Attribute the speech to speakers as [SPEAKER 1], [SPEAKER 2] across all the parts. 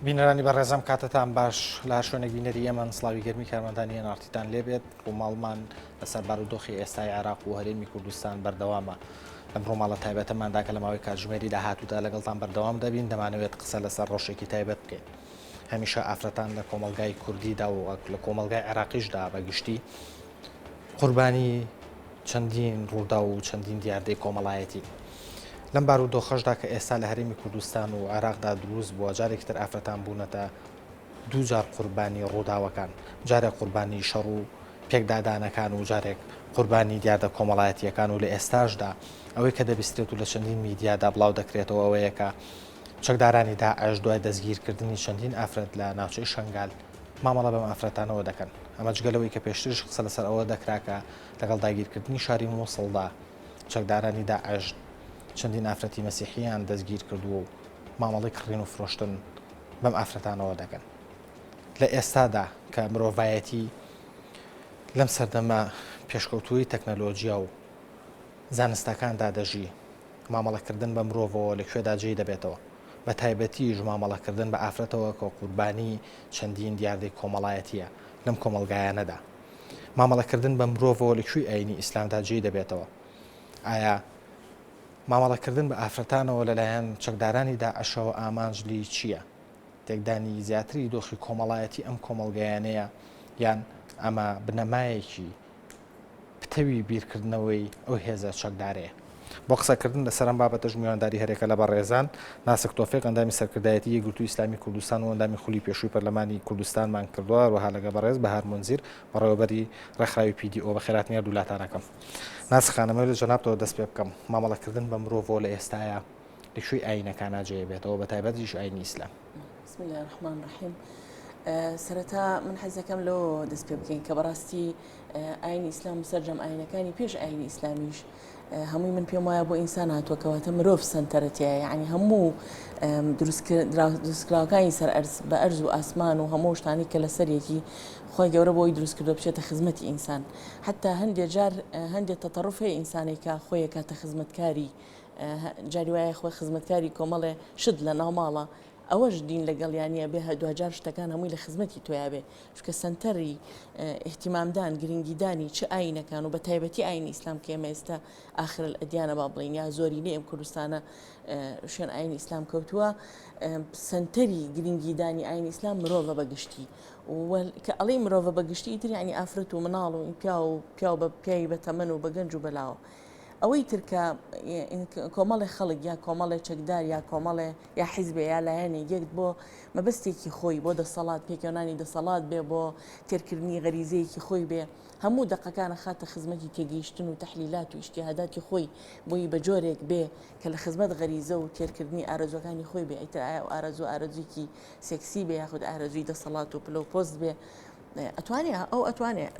[SPEAKER 1] بینەرانی بەڕێزم کاتتان باش لا شوێنێک بینەری ئێمە سڵاوی گەرمی کارمەندانی نارتیتان لێبێت و ماڵمان لەسەر بارودۆخی ئێستای عێراق و هەرێمی کوردستان بەردەوامە لەم ڕۆماڵە تایبەتەماندا کە لە ماوەی کاتژمێری داهاتوودا لەگەڵتان بەردەوام دەبین دەمانەوێت قسە لەسەر ڕۆژێکی تایبەت بکەین. هەمیشە ئافرەتان لە کۆمەلگای کوردیدا و لە کۆمەلگای عێراقیشدا بەگشتی قوربانی چەندین ڕوودا و چەندین دیاردەی کۆمەڵایەتی لەم بارودۆخەشدا کە ئێستا لە هەرێمی کوردستان و عێراقدا دروست بووە جارێکی تر ئافرەتان بوونەتە دوو جار قوربانی ڕووداوەکان، جارێک قوربانی شەڕ و پێکدادانەکان و جارێک قوربانی دیاردە کۆمەڵایەتیەکان و لە ئێستاشدا ئەوەی کە دەبیسترێت و لە چەندین میدیادا بڵاو دەکرێتەوە ئەوەیە کە چەکدارانی داعش دوای دەستگیرکردنی چەندین ئافرەت لە ناوچەی شەنگال مامەڵە بەم ئافرەتانەوە دەکەن. ئەمە جگەلەوەی کە پێشترش قسە لەسەر ئەوە دەکراکە لەگەڵ داگیرکردنی شاری مووسڵدا چەکدارانی داعش چەندین ئافرەتی مەسیحیان دەستگیر کردووە و مامەڵی کڕین و فرۆشتن بەم ئافرەتانەوە دەکەن. لە ئێستادا کە مرۆڤایەتی لەم سەردەمە پێشکەوتووی تەکنەلۆجیا و زانستەکاندا دەژی مامەڵەکردن بە مرۆڤەوە لەکوێدا جێی دەبێتەوە، بە تایبەتیش مامەڵەکردن بە ئافرەتەوە کە قوربانی چەندین دیاردەی کۆمەڵایەتیە لەم کۆمەلگایانەدا. مامەڵەکردن بە مرۆڤەوە لەکوێی ئاینی ئیسلامدا جێی دەبێتەوە. ئایا مامەڵەکردن بە ئافرەتانەوە لەلایەن چەکدارانی داعشەوە ئامانجلی چییە؟ تێکدانی زیاتری دۆخی کۆمەڵایەتی ئەم کۆمەلگایانەیە یان ئەمە بنەمایەکی پتەوی بیرکردنەوەی ئەو هێزە چەکدارەیە؟ بۆ قسەکردن لەسەر ئەم بابەتەش میوانداری هەرێکە لە بەڕێزان ناسک تۆفیق ئەندامی سەرکردایەتی یەکگرتووی ئیسلامی کوردستان و ئەندامی خولی پێشووی پەرلەمانی کوردستانمان کردووە و هەڵەگە بەڕێز بەهار مونزیر بەڕێوەبەری ڕێکخراوی PDO بە خێراتنیار دوولاتانەکەم. ناسخانەمە لە جەنابتەوە دەست پێ بکەم مامەڵەکردن بە مرۆڤەوە لە ئێستاە لەکوێی ئاینەکان جێ بێتەوە بە تایبەتیش ئاینی ئیسلام.
[SPEAKER 2] بسم الله الرحمن الرحیم. سەرەتا من حەزەکەم لەوە دەست پێ بکەین کە بەڕاستی ئاینی ئیسلام و سەرجەم ئاینەکانی پێش ئاینی ئیسلامیش هەمووی من پێم وایە بۆ ئینسان هاتووەکەواتە مرۆڤ سەنتەرەتیە، یعنی هەموو دروستکراوەکانی سەر بە ئەرز و ئاسمان و هەموو شتانی کە لە سەرێکی خۆی گەورە بۆی دروست کردو بچێتە خزمەتی ئینسان. حتا هەندێک جار هەندێک تەتەڕوفێ ئینسانێکە خۆی کاتە خزمەتکاری جاری وایە خۆی خزمەتکاری کۆمەڵێ شت لە ناوماڵە ئەوەش دین لەگەڵیانە بێ دوجار شتەکان هەمووی لە خزمەتی تۆیا بێ چکە سنتەری احتیمامدان گرنگیدانی چه ئاینەکان و بە تایبەتی ئاینی ئیسلام کە ئێمە ئێستا ئاخر ئەدیانە با بڵین یا زۆرینەی ئەم کوردستانە شوێن ئاینی ئیسلام کەوتووە سنتەری گرنگیدانی ئاینی ئیسلام مرۆڤە بەگشتی کە ئەڵێ مرۆڤە بەگشتی تر یعنی ئافرەت و مناڵ و پیا بە پیاوی بە تەمەن و بە گەنج و بەلاوە ئەوەی ترکە کۆمەڵی خەڵک یا کۆمەڵی چەکدار یا کۆمەڵێ یا حیزبێ یا لایەنێ یەک بۆ مەبەستێکی خۆی بۆ دەسەڵات پێکەوەنانی دەسەڵات بێ بۆ تێرکردنی غەریزەیەکی خۆی بێ هەموو دقەکانە خاتە خزمەتی تێگەیشتن و تەحلیلات و ئیجتیهاداتی خۆی بۆی بە جۆرێک بێ کە لە خزمەت غەریزە و تێرکردنی ئارەزوەکانی خۆی بێ ئەیتر ئایا ئارەزویکی سێکسی بێ یاخود ئارەزوی دەسەڵات و پلە و پۆست بێ ئەتوانێت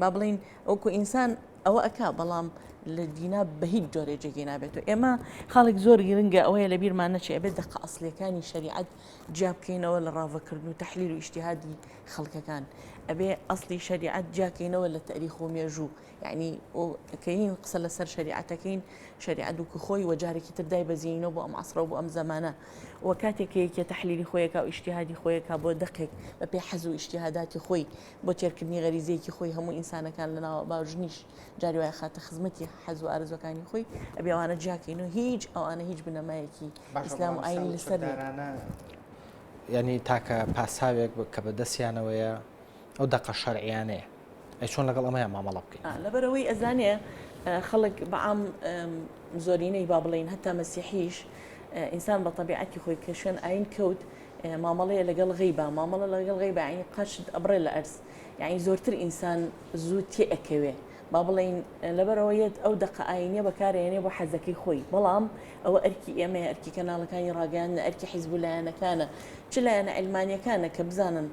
[SPEAKER 2] با بڵین ئەوکو ئینسان ئەوە ئەکا بەڵام لە دینا بە هیچ جۆرێ جێگەی نابێتەوە. ئێمە خاڵێک زۆر گرنگە ئەوەیە لە بیرمان نەچێ ئەبێت دەقە ئەسڵیەکانی شریعەت جیا بکەینەوە لە ڕاوەکردن و تەحلیل و ئیجتیهادی خەڵکەکان ئەبێ ئەسڵی شریعەت جاکەینەوە لە تاریخ و مێژوو یعنی کەین قسە لەسەر شریعەتەکەین شریعەت و خۆی وەجارێکی تر دای بەزیینەوە بۆ ئەم عەسڕە و بۆ ئەم زەمانە و کاتێکەیەکە تەحلیلی خۆیەکە و ئیجتیهادی خۆیەکە بۆ دقێک بە پێی حەز و ئیجتیهاداتی خۆی بۆ تێرکردنی غەریزەیەکی خۆی هەموو ئینسانەکان لەناوە باوژنیش جاری وایە خاتە خزمەتی حەز و ئارەزوەکانی خۆی ئەبێ ئەوانە جاکەینەوە هیچ ئەوانە هیچ بنەمایەکی ئیسلام و ئاینی لەسەر
[SPEAKER 1] یعنی تاکە پاساوێک کە بەدەستیانەوەیە ئەو دەقە شەرعیانەیە ئەی چۆن لەگەڵ ئەمەیە مامەڵە بکەین
[SPEAKER 2] لەبەرەوەی ئەزانێ خەڵک بەعام زۆرینەی با بڵین هەتا مەسیحیش ئینسان بە تەبیعەتی خۆی کە شوێن ئاین کەوت مامەڵەیە لەگەڵ غەیبە مامەڵە لەگەڵ غەیبە یعنی قەشت ئەبڕێ لە ئەرز یعنی زۆرتر ئینسان زوو تێ ئەکەوێ با بڵین لەبەرەوەیەت ئەو دقە ئاینیە بەکارێنێ بۆ حەزەکەی خۆی بەڵام ئەوە ئەرکی ئێمە ئەرکی کەناڵەکانی ڕاگەیاندنە ئەرکی حیزبولایەنەکانە چ لایەنە عیلمانیەکانە کە بزانن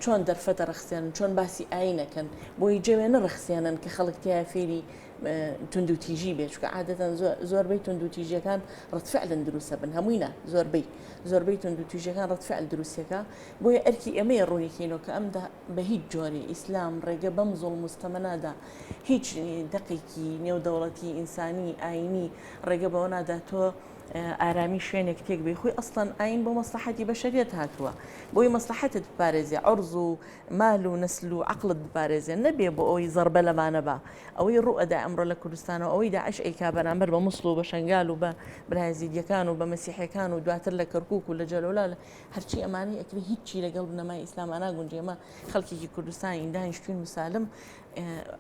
[SPEAKER 2] چۆن دەرفەتە ڕەخسیانن چۆن باسی ئاینەکەن بۆی جەوێ نەڕەخسیانن کە خەڵک تیا فێری تند و تیژی بێت چکە عادەتەن زۆربەی تند و تیژیەکان ڕەتفعلن دروستە بن هەمووینە زۆربەی تند و تیژیەکان ڕەتفعل دروستەکە بۆیە ئەرکی ئێمەیە ڕوونیکەینەوە کە ئەمدا بە هیچ جۆری ئیسلام ڕێگە بەم زوڵم مستەمەنادا هیچ دقێکی نێودەوڵەتی ئینسانی ئاینی ڕێگە بەوە نادا تۆ ئارامی شوێنێک تێک بێ خۆی ئەسڵەن ئاین بۆ مەسلحەتی بەشەریەت هاتووە بۆی مەسلحەتت بپارێزێ عرض و مال و نسل و عقلت بپارێزێ نەبێ بۆ ئەوی زەربە لەمانە بە ئەوەی ڕوئەدا ئەمڕۆ لە کوردستانەوە ئەوەی داعش ئەیکا بەرامبەر بە موسڵ و بە شنگال و بە برایزیدیەکان و بە مەسیحەکان و دواتر لە کەرکووک و لە جەلۆلا هەرچی ئەمانەی ئەکرێ هیچی لەگەڵ بنەمای ئیسلاما ناگونجێ ئێمە خەڵکێکی کوردستانی دانیشتوین مسالم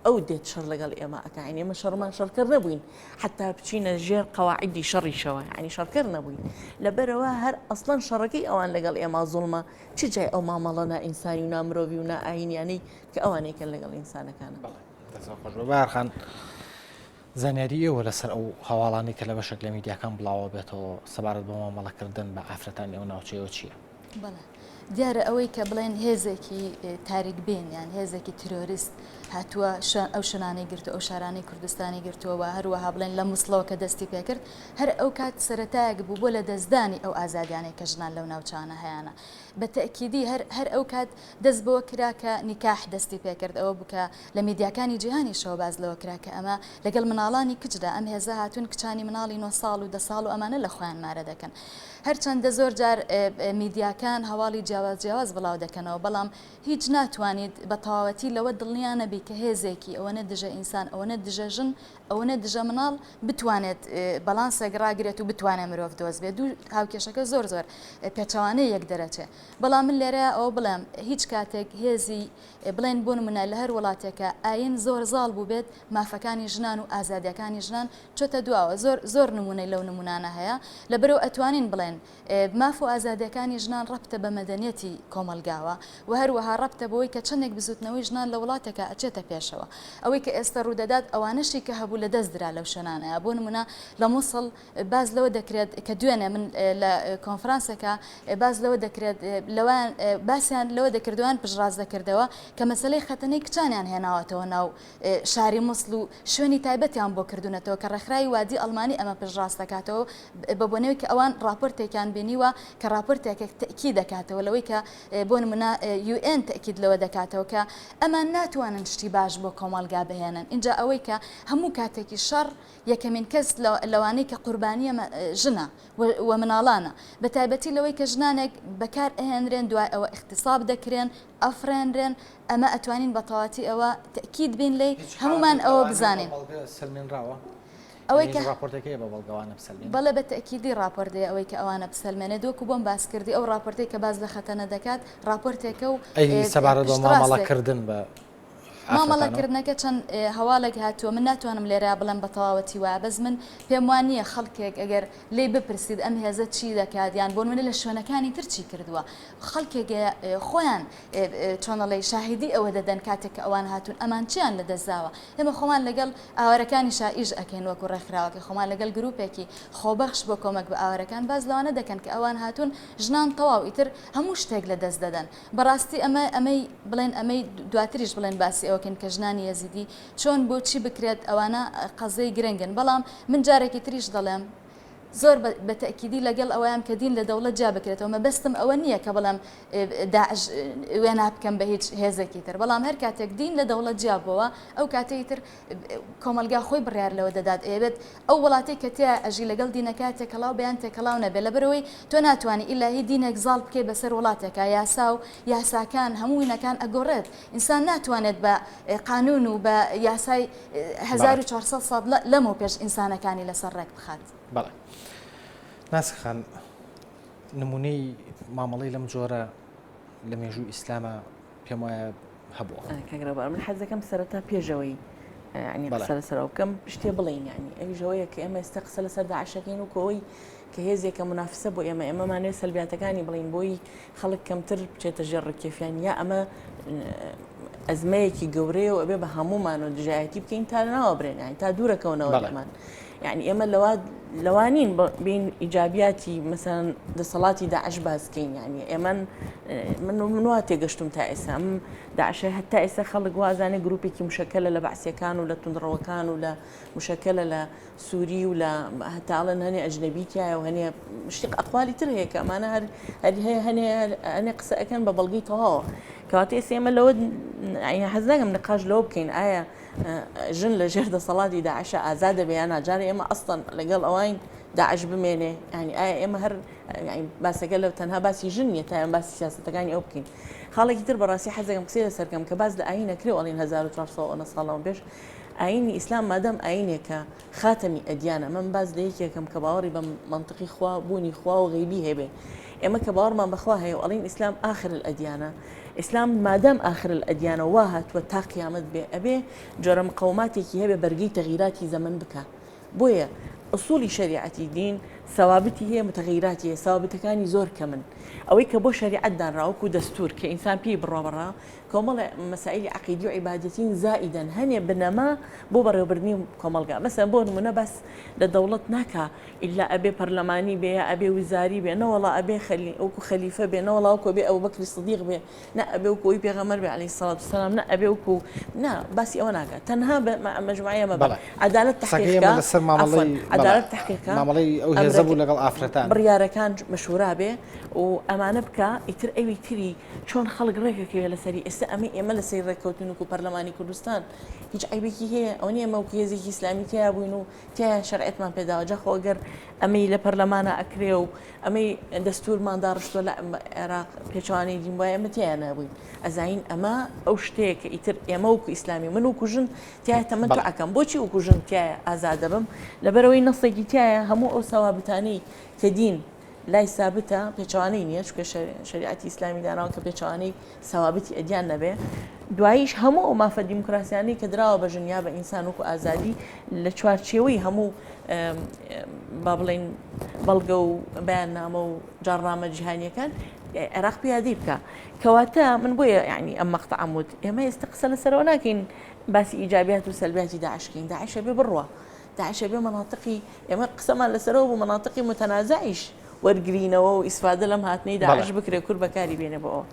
[SPEAKER 2] ئەو دێت شەڕ لەگەڵ ئێمە ئەکاین ئێمە شەڕمان شەڕکرد نەبووین حتا بچینە ژێر قەواعیدی شەڕیشەوە ینی شەڕکرد نەبووین لەبەرەوە هەر ئەسڵەن شەڕەکەی ئەوان لەگەڵ ئێمە زوڵمە چ جای ئەو مامەڵە نائینسانی و نامرۆڤی و نائینیانەی کە ئەوانێکە لەگەڵ ئینسانەکانە
[SPEAKER 1] بارخان زانیاری ئێوە لەسەر ئەو هەواڵانی کە لە بەشێک لە میدیاکان بڵاوە بێتەوە سەبارەت بە مامەڵەکردن بە ئافرەتانی ئەو ناوچەیەوە چییە؟
[SPEAKER 3] بەڵێ دیارە ئەوەی کە بڵێن هێزێکی تاریک بین یان هێزێکی ترۆریست هاتووە ئەو شنانەی گرتو ئەو شارانەی کوردستانی گرتووە هەروەها بڵێن لە مووسڵەوە کە دەستی پێکرد هەر ئەو کات سەرەتایەک بوو بۆ لە دەستدانی ئەو ئازادیانەی کە ژنان لەو ناوچانە هەیەە بە تەکیدی هەر ئەو کات دەست بەوە کرا کە نیکاح دەستی پێکرد ئەوە بکە لە میدیاکانی جیهانی شەوە باز لەوە کرا کە ئەمە لەگەڵ مناڵانی کچدا ئەم هێزە هاتوون کچانی مناڵی 9 ساڵ و 10 ساڵ و ئەمانە لە خۆیان مارە دەکەن هەرچەندە زۆر جار میدیاکان هەواڵی جیاواز بڵاو دەکەنەوە بەڵام هیچ ناتوانیت بە تەواوەتی لەوە دڵنیانە بی کە هێزێکی ئەوەنە دژە ئینسان ئەوەنە دژە ژن ئەوەنە دژە مناڵ بتوانێت بەڵانسێک ڕاگرێت و بتوانێت مرۆڤ دۆست بێت دوو هاوکێشەکە زۆر پێچەوانەی یەک دەرەچێ بەڵام من لێرە ئەوە بڵێم هیچ کاتێک هێزی بڵێن بۆ نمونە لە هەر وڵاتێکە ئاین زۆر زاڵ بوو بێت مافەکانی ژنان و ئازادیەکانی ژنان چۆتە دواوە زۆر نمونەی لەو نمونانە هەیە لەبەرەوە ئەتوانین بڵێن ماف و ئازادیەکانی ژنان ڕەبتە بە مەدەنیەتی کۆمەلگاوە و هەروەها ڕەبتە بەوەی کە چەندێک بزوتنەوەی ژنان لە وڵاتێکە ئەچێتە پێشەوە ئەوەی کە ئێستا ڕوودەدات ئەوانەشی کە هەبوو لە دەست درا لەو شەنانەیە بۆ نمونە لە مووسڵ باز لەوە دەکرێت کە دوێنێ من لە کۆنفرانسەکە باز لەوە دەکرێت لەوان باسییان لەوە دەکردوان پژڕاز دەکردەوە کە مەسلەی خەتەنەی کچانیان هێناوەتەوە ناو شاری مووسڵ و شوێنی تایبەتیان بۆ کردوونەتەوە کە ڕێکخراوی وادی ئەڵمانی ئەمە پژڕاست دەکاتەوە بە بۆنەوەی کە ئەوان راپۆرتێکیان بینیوە کە راپۆرتێکێک تەکی دەکاتەوە لەوەی کە بۆ نمونە UN تەکید لەوە دەکاتەوە کە ئەمان ناتوانن شتی باش بۆ کۆمەلگا بهێنن اینجا ئەوەی کە هەموو کاتێکی شەڕ یەکەمین کەس لەوانەی کە قوربانیە ژنە و مناڵانە بە تایبەتی لەوەی کە ژنانێک بەکار ئەهێنرێن دوای ئەوە اختصاب دەکرێن ئەفرێنرێن ئەمە ئەتوانین بە تەواتی ئەوە تەکید بین لێ هەمومان ئەوە بزانین
[SPEAKER 1] ئەوەی کە راپۆرتەکەی بە بەڵگەوانە بسەلمێن
[SPEAKER 3] بەڵێ بە تەکیدی راپۆرتەیە ئەوەی کە ئەوانە بسەلمێنێ دووەکو بۆم باس کردی ئەو راپۆرتەی کە باز لە خەتەنە دەکات راپۆرتێکە و
[SPEAKER 1] سەبارەت بە مامەڵەکردن بە
[SPEAKER 3] مامەڵەکردنەکە چەند هەواڵێک هاتووە من ناتوانم لێرە بڵێم بە تەواوەتی وایە بەس من پێم وانە خەڵکێک ئەگەر لێ بپرسید ئەم هێزە چی دەکات یان بۆ منە لە شوێنەکانی ترچی کردووە خەڵکێک خۆیان چۆنەڵی شاهدی ئەوە دەدەن کاتێک کە ئەوان هاتوون ئەمان چیان لە دەستداوە ئێمە خۆمان لەگەڵ ئاوارەکانی شائیژ ئەکەین وەکو ڕێکخراوەکە خۆمان لەگەڵ گروپێکی خۆبەخش بۆ کۆمەک بە ئاوارەکان باز لەوانە دەکەن کە ئەوان هاتوون ژنان تەواو ئیتر هەموو شتێک لە دەست دەدەن بەڕاستی ئەمەی بڵێن ئەمەی دواتریش بڵێن باسی ئەوکەن کە ژنانی یەزیدی چۆن بۆچی بکرێت ئەوانە قەزەی گرنگن بەڵام من جارێکی تریش دەڵێم زۆر بە تەکیدی لەگەڵ ئەوەیان کە دین لە دەوڵەت جا بکرێتەوە مەبەستم ئەوە نییە کە بەڵام داعش وێنە بکەم بە هیچ هێزێکی تر بەڵام هەر کاتێک دین لە دەوڵەت جیابەوە ئەو کاتەی تر کۆمەلگا خۆی بڕیار لەوە دەدات ئێبێت ئەو وڵاتی کە تیا ئەژی لەگەڵ دینەکە تێکەڵاو بەیان تێکەڵاو نەبێ لەبەرەوەی تۆ ناتوانانی ئیلاهی دینێک زاڵ بکەی بەسەر وڵاتێکە یاسا و یاساکان هەموو وینەکان ئەگۆڕێت ئینسان ناتوانێت بە قانون و بە یاسای 1400 ساڵ لەمەوە پێش ئینسانەکانی لەسەر ڕێک بخات.
[SPEAKER 1] بەڵێ ناسخان نمونەی مامەڵی لەم جۆرە لە مێژوو ئیسلامە پێم وایە هەبووە
[SPEAKER 2] کاگرەبار من حەز دەکەم سەرەتا پێشەوەی ینی قسە لەسەرەوە بکەم شتێ بڵێن ینی ئەوی ژەوەیە کە ئێمە ئێستا قسە لەسەر داعشەکەین و کۆی کە هێزێکە منافسە بۆ ئێمەمانوێت سەلبیاتەکانی بڵین بۆی خەڵک کەمتر بچێتە ژێر ڕکێفیان یا ئەمە ئەزمەیەکی گەورەیە و ئەبێ بە هەمومان و دژایەتی بکەین تا ناوە برێن یانی تا دوورەکەونەوە لەمان يعني ئێمە لەوانین بین ئیجابیاتی مەسەن دەسەڵاتی داعش باسکەین يعني ئێمە من وا تێگەشتم تا ئێستا ئەم داعشە هەتا ئێستا خەڵک وازانێ گروپێکی مشەکەلە لە بەعسیەکان و لە توندڕەوەکان و لە مشەکەلە لە سووری و لە هەتاڵەن هەنێ ئەجنەبیتیایە و هەنێ شتێک ئەقوالی تر هەیە کە ئەمانە هەنێ قسە ئەەکەن بە بەڵگەی تەواوە کەواتە ئێستا ئێمە لەوە حەز ناکەم نقاش لەوە بکەین ئایا ژن لە ژێر دەسەڵاتی داعشە ئازادە بێ یان ناجارە ئێمە ئەسڵەن لەگەڵ ئەوان داعش بمێنێ ینی ئایا ئێمە هەر باسەکە لە تەنها باسی ژنیە تا ئەم باسی سیاسەتەکانی ئەو بکەین. خاڵێکی تر بەڕاستی حەزەکەم قسەی لەسەرکەم کە باز لە ئاین نەکرێ ئەڵین 1400 ساڵەوە پێش ئاینی ئیسلام مادەم ئاینێکە خاتەمی ئەدیانە من باز لە یەکێکم کە باوەڕی بە منطقی خوا بوونی خوا و غیبی هەبێ ئێمە کە باوەڕمان بەخوا هەیە و ئەڵین ئیسلام آخر الئەدیانە ئیسلام مادام آخر الئەدیانە وا هاتووە تا قیامەت بێ ئەبێ جۆرە مقاوماتێکی هەبێ بەرگەی تەغییراتی زەمن بکە بۆیە ئوسولی شریعەتی دین سەوابتی هەیە متەغییراتی هەیە سەوابتەکانی زۆر کەمن ئەوەی کە بۆ شریعەتدان ڕاوەکو دەستور کە ئینسان پێی بڕۆبڕا کۆمەڵە مەسائلی عەقیدی و عیبادەتین زائیدەن هەنێ بنەما بۆ بەڕێوەبردنی کۆمەڵگا مەسەن بۆ نمونە بەس لە دەوڵەت ناکا ئیلا ئەبێ پەرلەمانی بێ ئەبێ ویزاری بێ نەوەڵا ئەبێ وەکو خەلیفە بێ نەوەڵا وەکو بێ ئەو بەکری سدیق بێ نە ئەبێ وەکو ئەوی پێغەمبەر بێ عەلەیهی سەڵات وسەلام نە ئەبێ وەکو نە باسی ئەوە ناکات تەنها مەجموعەیە مەبە عەدالەت تەحقیقکە عەدالەت تەحقیقکە
[SPEAKER 1] مامەڵەی ئەو هێزە بوو لەگەڵ ئافرەتان
[SPEAKER 2] بڕیارەکان مەشورا بێ و ئەمانە بکە ئیتر ئەوی تری چۆن خەڵک ڕێکەکەوێ لەسەری ئێستا ئێمە لە سەر ڕێککەوتن و پەرلەمانی کوردستان هیچ عیبێکی هەیە ئەو نیە ئەمە و هێزێکی ئیسلامی تیا بووین و تیا شەرعەتمان پێداوە جا خۆگەر ئەمەی لە پەرلەمانە ئەکرێ و ئەمەی دەستورمان داڕشتووە لە عێراق پێچوانەی دین وایە ئەمە تیا نەبووین ئەزاین ئەمە ئەو شتەیە کە ئیتر ئێمە وەکو ئیسلامی من وەکو ژن تایە تەمەتوع ئەکەم بۆچی وەکو ژن تایە ئازادە بم لەبەرەوەی نەسێکی تایە هەموو ئەو سەوابتانەی کە دین لای سابتە پێچوانەی نییە چکە شریعەتی ئیسلامی داناوە کە پێچوانەی سەوابتی ئەدیان نەبێ دواییش هەموو ئەو مافە دیموکراسیانەی کە دراوە بە ژنیا بە ئینسان وەکو ئازادی لە چوارچێوەی هەموو با بڵێن بەڵگە و بەیاننامە و جاڕنامە جیهانیەکان عێراق پیادەی بکە کەواتە من بۆیە یعنی ئەم مەقتەعەم وت ئێمە ئێستا قسە لەسەرەوە ناکەین باسی ئیجابیات و سەلبیاتی داعشکەین داعشە بێ بڕوە داعشە بێ مەناطقی ئێمە قسەمان لەسەرەوە بوو مەناطقی متەنازعیش وەرگرینەوە و ئیسفادە لەم هاتنەی داعش بکرێ کورد بەکاری بێنێ بەوە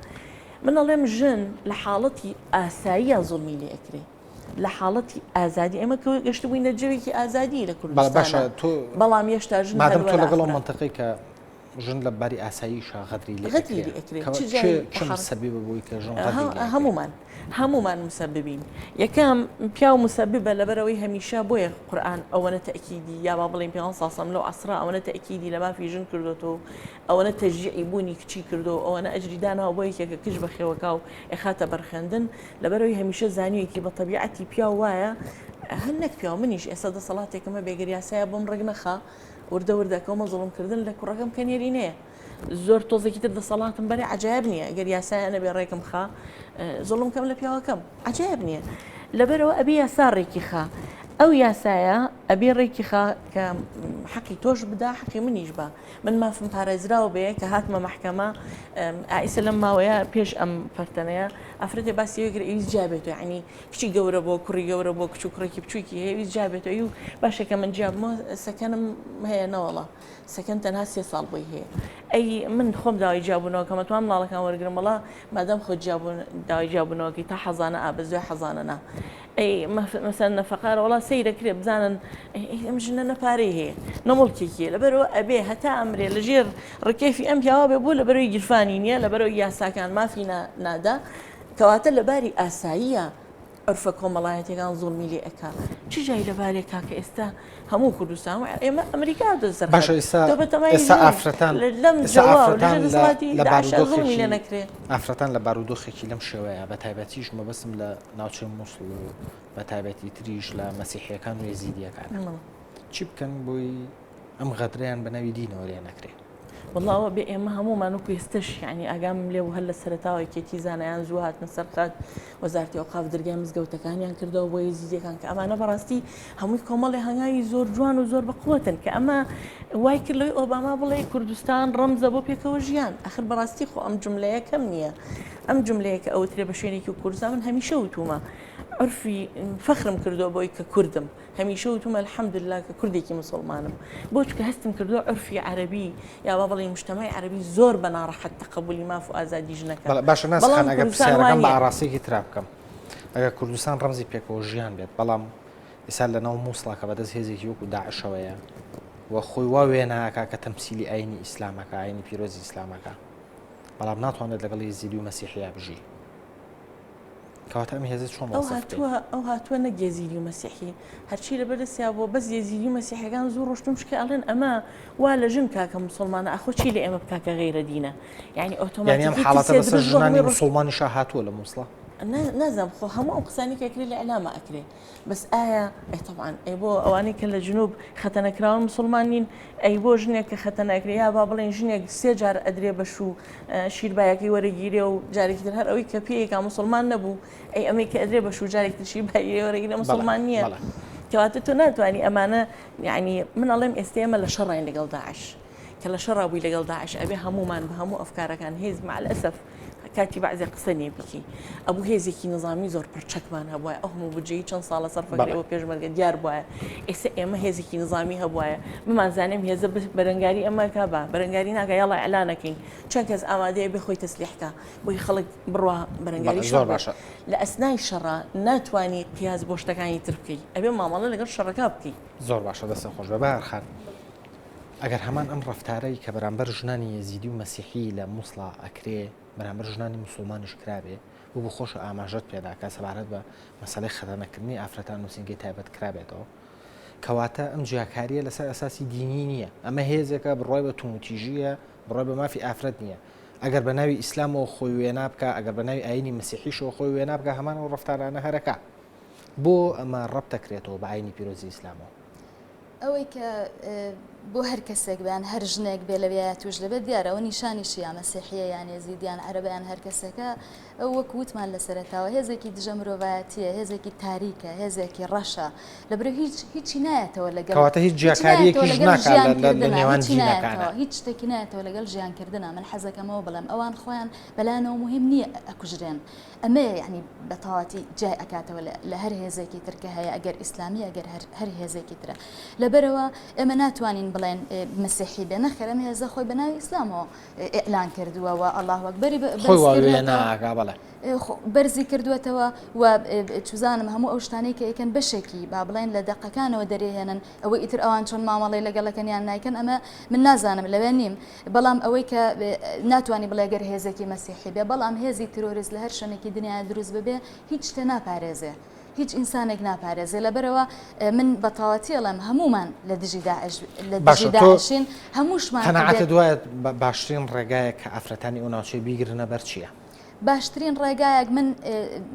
[SPEAKER 2] من ئەڵێم ژن لە حاڵەتی ئاساییە زوڵمی لێ ئەکرێ لە حاڵەتی ئازادی ئێمە گەشت بووینە جەوێکی ئازادی لە کوردستان بەڵام هێشتا ژن
[SPEAKER 1] مادەم تۆ لەگەڵ ئەو منتەقەی کە ژن لە باری ئاساییشە غەدری لێ
[SPEAKER 2] ئەکرێ
[SPEAKER 1] چ سەبیب بووی کە ژن
[SPEAKER 2] هەمومان مسببین یەکەم پیا و مسببە لەبەرەوەی هەمیشە بۆیە قورئان ئەوەنە تەئکیدی یا با بڵێن پێغەمبەر صلی الله علیه و سلم لەو عەسرا ئەوەنە تەئکیدی لە مافی ژن کردوتەوە ئەوەنە تەشجیعی بوونی کچی کردو ئەوەنە ئەجری داناوە بۆ یەکێکە کچ بەخێوەکە و ئێخاتە بەرخێندن لەبەرەوەی هەمیشە زانیوێکی بە تەبیعەتی پیا وایە هەر نەک پیا منیش ئێستا دەسەڵاتێکمە بێگەر یاسایە بۆم ڕێک نەخا وردە وردەکەومە زوڵمکردن لە کوڕەکەم کە نێرینەیە زۆر تۆزێکی تر دەسەڵاتم بەرێ عجایب نییە ئەگەر یاسایە نەبێ ڕێکم خا زوڵم کەم لە پیاوەکەم عجایب نییە لەبەرەوە ئەبێ یاسا ڕێکی خا ئەو یاسایە ئەبێ ڕێکی خا کە حەقی تۆش بدا حەقی منیش بە من مافم پارێزراوە بێ کە هاتمە مەحکەمە ئایسە لەم ماوەیە پێش ئەم فەرتەنەیە ئەفرەتێ باسی وەگرە ئەویست جابێتەوە ینی کچی گەورە بۆ کوڕی گەورە بۆ کچ و کوڕێکی بچووکی هەیە ویست جابێتەوە و باشێکە من جیابمە سەکەنم هەیە نەوەڵە سەکەن تەنها 3 ساڵ بۆی هەیە ئەی من خۆم داوای جیابوونەوە کە مەتوان ماڵەکان وەرگرم وڵا مادەم خۆ داوای جیابوونەوەکەی تا حەزانە ئا بە زوێ حەزانە نا ئەی مەسەن نەفەقارە وڵا سەیرەکرێ بزانن ئەم ژنە نەپارەی هەیە نەمڵکێکیە لەبەرەوە ئەبێ هەتا ئەمرێ لەژێر ڕکێفی ئەم پیاوە بێ بوو لەبەرەوەی گیرفانی نییە لەبەرەوەی یاساکان مافی نادا کەواتە لەباری ئاساییە عرفە کۆمەڵایەتەکان زوڵمی لێ ئەکا چ جای لەبارێکا کە ئێستا هەموو کوردستان ئێمە ئەمریکا دەسەر
[SPEAKER 1] باشە ئێستا ئافرەتان ئافرەتان لە بارودۆخێکی لەم شێوەیە بە تایبەتیش مەبەستم لە ناوچەی مووسڵ و بە تایبەتی تریش لە مەسیحیەکان و یەزیدیەکان چی بکەن بۆی ئەم غەدرەیان بە ناوی دینەوە لێ نەکرێ
[SPEAKER 2] والله بێ ئێمە هەمومان وەکو ئێستش ینی ئاگام لێ و هەر لە سەرتاوی کێتی زانایان زوو هاتنە سەرقات وەزارەتی ئەوقاف دەرگای مزگەوتەکانیان کردەوە بۆ یەزیدیەکان کە ئەمانە بەڕاستی هەمووی کۆمەڵی هەنگاوی زۆر جوان و زۆر بەقوتن کە ئەمە وای کرد لەوەی ئۆباما بڵێ کوردستان ڕەمزە بۆ پێکەوە ژیان ئەخر بەڕاستی خۆ ئەم جملەیە کەم نییە ئەم جملەیە کە ئەوترێ بە شوێنێکی و کوردستان من هەمیشە وتومە عرفی فەخرم کردەوە بۆی کە کوردم هەمیشە وتومە الحەمدلله کە کوردێکی مسلمانم بۆ چکە هەستم کردو عرفی عەربی یا با بڵێ مجتەمەعی عەربی زۆر بە ناڕەحەت تەقەبولی ماف و ئازادی ژنەکە
[SPEAKER 1] باشە ناسخان ئەگەر پرسیارەکەم بە ئاڕاستەیەکی ترا بکەم ئەگەر کوردستان ڕەمزی پێکەوە ژیان بێت بەڵام ئێستا لەناو مووسڵاکە بەدەست هێزێکی وەکو داعشەوەیە وە خۆی وا وێناکە کە تەمسیلی ئاینی ئیسلامەکە ئاینی پیرۆزی ئیسلامەکە بەڵام ناتوانێت لەگەڵ یەزیدی و مەسیحیا بژی کەواتە ئەم هێزت چۆن
[SPEAKER 2] ئەو هاتووە نە یەزیدی و مەسیحی هەرچی لە بەرەسیا بۆ بەس یەزیدی و مەسیحەکان زوو ڕۆشتم شکە ئەڵێن ئەمە وا لە ژن کاکە مسلمانە ئەخۆ چی لە ئێمە بکاکە غەیرە دینە یعنی
[SPEAKER 1] ئۆتۆماتیک حاڵەتە بەسەر ژنانی مسلمانیش هاتووە لە مووسڵە
[SPEAKER 2] نازم خۆ هەموو ئەو قسانی کەکرێ لە ئەلامە ئەکرێ بەس ئایا طبعاً ئەی بۆ ئەوانەی کە لە جنوب خەتەنەکراون مسلمانین ئەی بۆ ژنێک کە خەتەنەکرێ یا با بڵێن ژنێک سێ جار ئەدرێ بەش و شیربایەکەی وەرەگیرێ و جارێکی تر هەر ئەوەی کە پێیەکە مسلمان نەبوو ئەی ئەمەی کە ئەدرێ بەش و جارێکی شیربایە وەرەگیرە مسلمان نییە کەواتە تۆ ناتوانانی ئەمانە یعنی من ئەڵێم ئێستا ئێمە لە شەڕین لەگەڵ داعش کە لە شەڕابووی لەگەڵ داعش ئەبێ هەمومان بە هەموو ئەفکارەکان هێز مع الأسف کاتی بەعزێ قسە نێ بکی ئەبوو هێزێکی نظامی زۆر پرچەکمان هەبووە ئەو هەموو بجێی چەند ساڵە سەرفەکرێەوە پێشمەرگە دیار بووە ئێستا ئێمە هێزێکی نظامی هەبووە بمانزانێم هێزە بەرەنگاری ئەمەکە بە بەرەنگاری ناکە یاڵا ئەلانەکەین چەند کەس ئامادەیە بێ خۆی تەسلیحکە بۆی خەڵک بڕوا بەرەنگاری شەڕ باشە لە ئەسنای شەڕە ناتوانانی قیاس بۆ شتەکانی تر بکەیت ئەبێ مامەڵە لەگەڵ شەڕەکە بکەیت
[SPEAKER 1] زۆر باشە دەستە خۆش بە بەرخان ئەگەر هەمان ئەم ڕفتارەی کە بەرامبەر ژنانی یەزیدی و مەسیحی لە مووسڵا ئەکرێ بەرامبەر ژنانی مسلمانیش کرابێ بۆ بۆ خۆش ئاماژەت پێداکە سەبارەت بە مەسەلەی خەتەنەکردنی ئافرەتان نووسینگەی تایبەت کرابێتەوە کەواتە ئەم جیاکاریە لەسەر ئەساسی دینی نییە ئەمە هێزێکە بڕۆی بە تومتیژیە بڕۆی بە مافی ئافرەت نییە ئەگەر بە ناوی ئیسلامەوە خۆی وێنا بکە ئەگەر بە ناوی ئاینی مەسیحیشەوە خۆی وێنا بکە هەمان ئەو ڕفتارانە هەرەکە بۆ ئەمە ڕەب دەکرێتەوە بە ئاینی پیرۆزی ئیسلامەوە
[SPEAKER 3] ئەوەی کە بۆ هەر کەسێک بیان هەر ژنێک بێ لەوێ توش دەبێت دیارەوە نیشانیشی یا مەسیحیە یان یەزیدیان عەرەبیان هەر کەسێکە ئەو وەک وتمان لە سەرەتاوە هێزێکی دژە مرۆڤایەتیە هێزێکی تاریکە هێزێکی ڕەشە لەبرە هیچی نایەتەوە لەگەڵ
[SPEAKER 1] کەواتە هیچ جیاکاریەکیش ناکات لە نێوان جینەکانە
[SPEAKER 3] هیچ شتێکی نایەتەوە لەگەڵ ژیانکردنە من حەزەکەمەوە بڵێم ئەوان خۆیان بەلانەوە مهم نییە ئەکوژرێن ئەمە یعنی بەتەواتی جای ئەکاتەوە لە هەر هێزێکی ترکە هەیە ئەگەر ئیسلامی ئەگەر هەر هێزێکی ترە لەبەرەوە ئێمە ناتوانین بڵێن مسیحی بێ نەخێرم هێزە خۆی بەناوی ئیسلامەوە ئێعلان کردووە و ئەڵڵاه ئەکبەری بەرزی کردوێتەوە و چوزانم هەموو ئەو شتانەی کە ئەیکەن بەشێکی با بڵێن لە دەقەکانەوە دەرێهێنن ئەوەی ئیتر ئەوان چۆن مامەڵی لەگەڵەکەنیان نایکەن ئەمە من نازانم لەوێ نیم بەڵام ئەوەی کە ناتوانانی بڵێ گەر هێزێکی مەسیحی بێ بەڵام هێزی ترۆریست لە هەر شوێنێکی دنیا دروست ببێ هیچ شتێ ناپارێزێ هیچ ئینسانێک ناپارێزێ لەبەرەوە من بەتەواتی ئەڵێم هەمومان لە دژی داعشین هەمووشمان
[SPEAKER 1] قەناعەتت دوایە باشترین ڕێگایە کە ئافرەتانی ئەو ناوچەی بیگرنە بەر چییە؟
[SPEAKER 3] باشترین ڕێگایەک من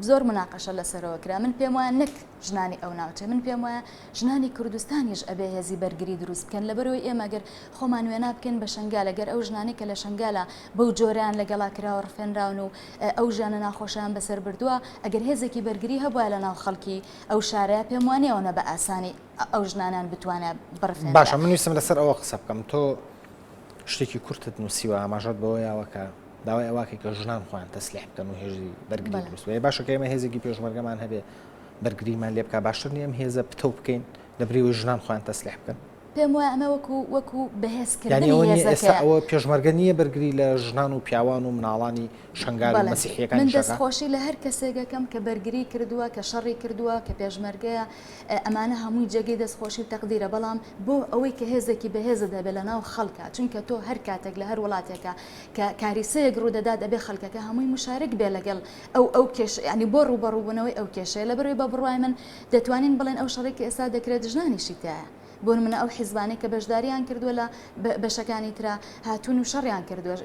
[SPEAKER 3] زۆر مناقەشە لەسەرەوە کرا من پێم وایە نەک ژنانی ئەو ناوچە من پێم وایە ژنانی کوردستانیش ئەبێ هێزی بەرگری دروست بکەن لەبەرەوەی ئێمەگەر خۆمان وێنا بکەن بە شنگال لەگەر ئەو ژنانی کە لە شنگالە بەو جۆریان لەگەڵا کراوە ڕفێنراون و ئەو ژیانە ناخۆشیان بەسەر بردووە ئەگەر هێزێکی بەرگری هەبووە لە ناو خەڵکی ئەو شارەیە پێم وانەیەوە بە ئاسانی ئەو ژنانان بتوانێت بڕفێن
[SPEAKER 1] باشە من ویستم لەسەر ئەوە قسە بکەم تۆ شتێکی کورتت نووسیوە ئاماژەت بەوەیەوە داوای ئەواکە کە ژنان خۆیان تەسلیح بکەن و هێزی بەرگری دروست بێ باشە کە ئێمە هێزێکی پێشمەرگەمان هەبێ بەرگریمان لێ بکە باشتر نیە ئەم هێزە پتە بکەین لەبرەوەی ژنان خۆیان تەسلیح بکەن
[SPEAKER 3] پێم وایە ئەمە وەکو بەهێزکردنی
[SPEAKER 1] ئێستا ئەوە پێشمەرگە نییە بەرگری لە ژنان و پیاوان و مناڵانی شنگال و مەسیحیەکان
[SPEAKER 3] من دەستخۆشی لە هەر کەسێکەکەم کە بەرگری کردووە کە شەڕی کردووە کە پێشمەرگەیە ئەمانە هەمووی جێگەی دەستخۆشی و تەقدیرە بەڵام بۆ ئەوەی کە هێزێکی بەهێزە دەبێت لە ناو خەڵکە چونکە تۆ هەر کاتێک لە هەر وڵاتێکە کە کاریسەیەک ڕوودەدات دەبێ خەڵکەکە هەمووی مشارک بێ لەگەڵ ئەو کێش ینی بۆ ڕوبەڕووبوونەوەی ئەو کێشەیە لەبەرەوەی بە بڕوای من دەتوانین بڵێن ئەو شەڕێکی ئێستا دەکرێت ژنانیشی تایە بۆ منە ئەو حیزبانەی کە بەشداریان کردووە لە بەشەکانی ترا هاتوون و شەڕیان کردووە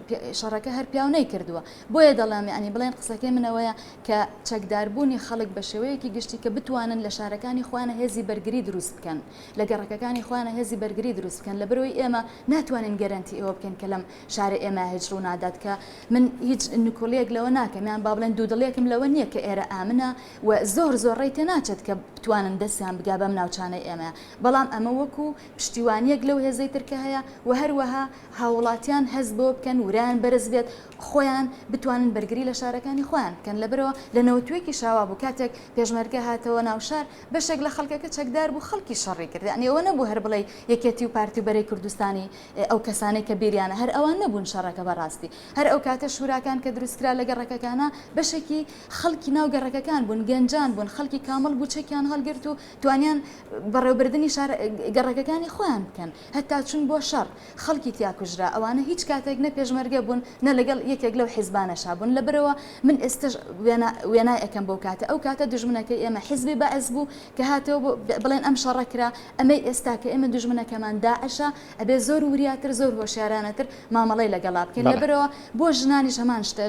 [SPEAKER 3] شەڕەکە هەر پیاونەی کردووە بۆیە دەڵام ینی بڵێن قسەکەی منەوەیە کە چەکداربوونی خەڵک بە شێوەیەکی گشتی کە بتوانن لە شارەکانی خوانە هێزی بەرگری دروست بکەن لە گەڕەکەکانی خوانە هێزی بەرگری دروست بکەن لەبەرەوەی ئێمە ناتوانین گەرانتی ئەوە بکەن کە لەم شارە ئێمە هێجر و نادات کە من هیچ نکۆلەیەک لەوە ناکەمیان با بڵێن دوودڵێکم لەوە نییە کە ئێرە ئامنە و زۆر ڕێی تێ ناچێت کە بتوانن دەستیان بگا بەم ناوچانەی ئێمە بەڵام ئەمە وەکو پشتیوانیەک لەو هێزەی ترکە هەیە و هەروەها هاوڵاتیان هەز بۆ بکەن ورایان بەرز بێت خۆیان بتوانن بەرگری لە شارەکانی خۆیان بکەن لەبەرەوە لە نەوتوێکی شاوا بوو کاتێک پێشمەرگە هاتەوە ناو شار بەشێک لە خەڵکەکە چەکدار بوو خەڵکی شەڕی کرد یعنی ئەوە نەبوو هەر بڵێ یەکێتی و پارتی و بەرەی کوردستانی ئەو کەسانەی کە بیریانە هەر ئەوان نەبوون شەڕەکە بەڕاستی هەر ئەو کاتە شوراکان کە دروستکرا لە گەڕەکەکانە بەشێکی خەڵکی ناو گەڕەکەکان بوون گەنجان بوون خەڵکی کامل بوو چەکیان هەڵگرت و توانیان بەڕێوەبردننی گەڕەکەەکانی خۆیان بکەن هەتا چون بۆ شەڕ خەڵکی تیا کوژرا ئەوانە هیچ کاتێک نە پێشمەرگە بوون نە لەگەڵ یەکێک لەو حیزبانەشا بوون لەبەرەوە من ئێستش وێنای ئەەکەم بۆ کاتە ئەو کاتە دژمنەکەی ئێمە حیزبی بەعز بوو کە هاتەوە بڵێن ئەم شەڕەکرا ئەمەی ئێستا کە ئێمە دژمنەکەمان داعشە ئەبێ زۆر وریاتر زۆر هۆشیارانەتر مامەڵەی لەگەڵا بکەین لەبەرەوە بۆ ژنانیش هەمان شتە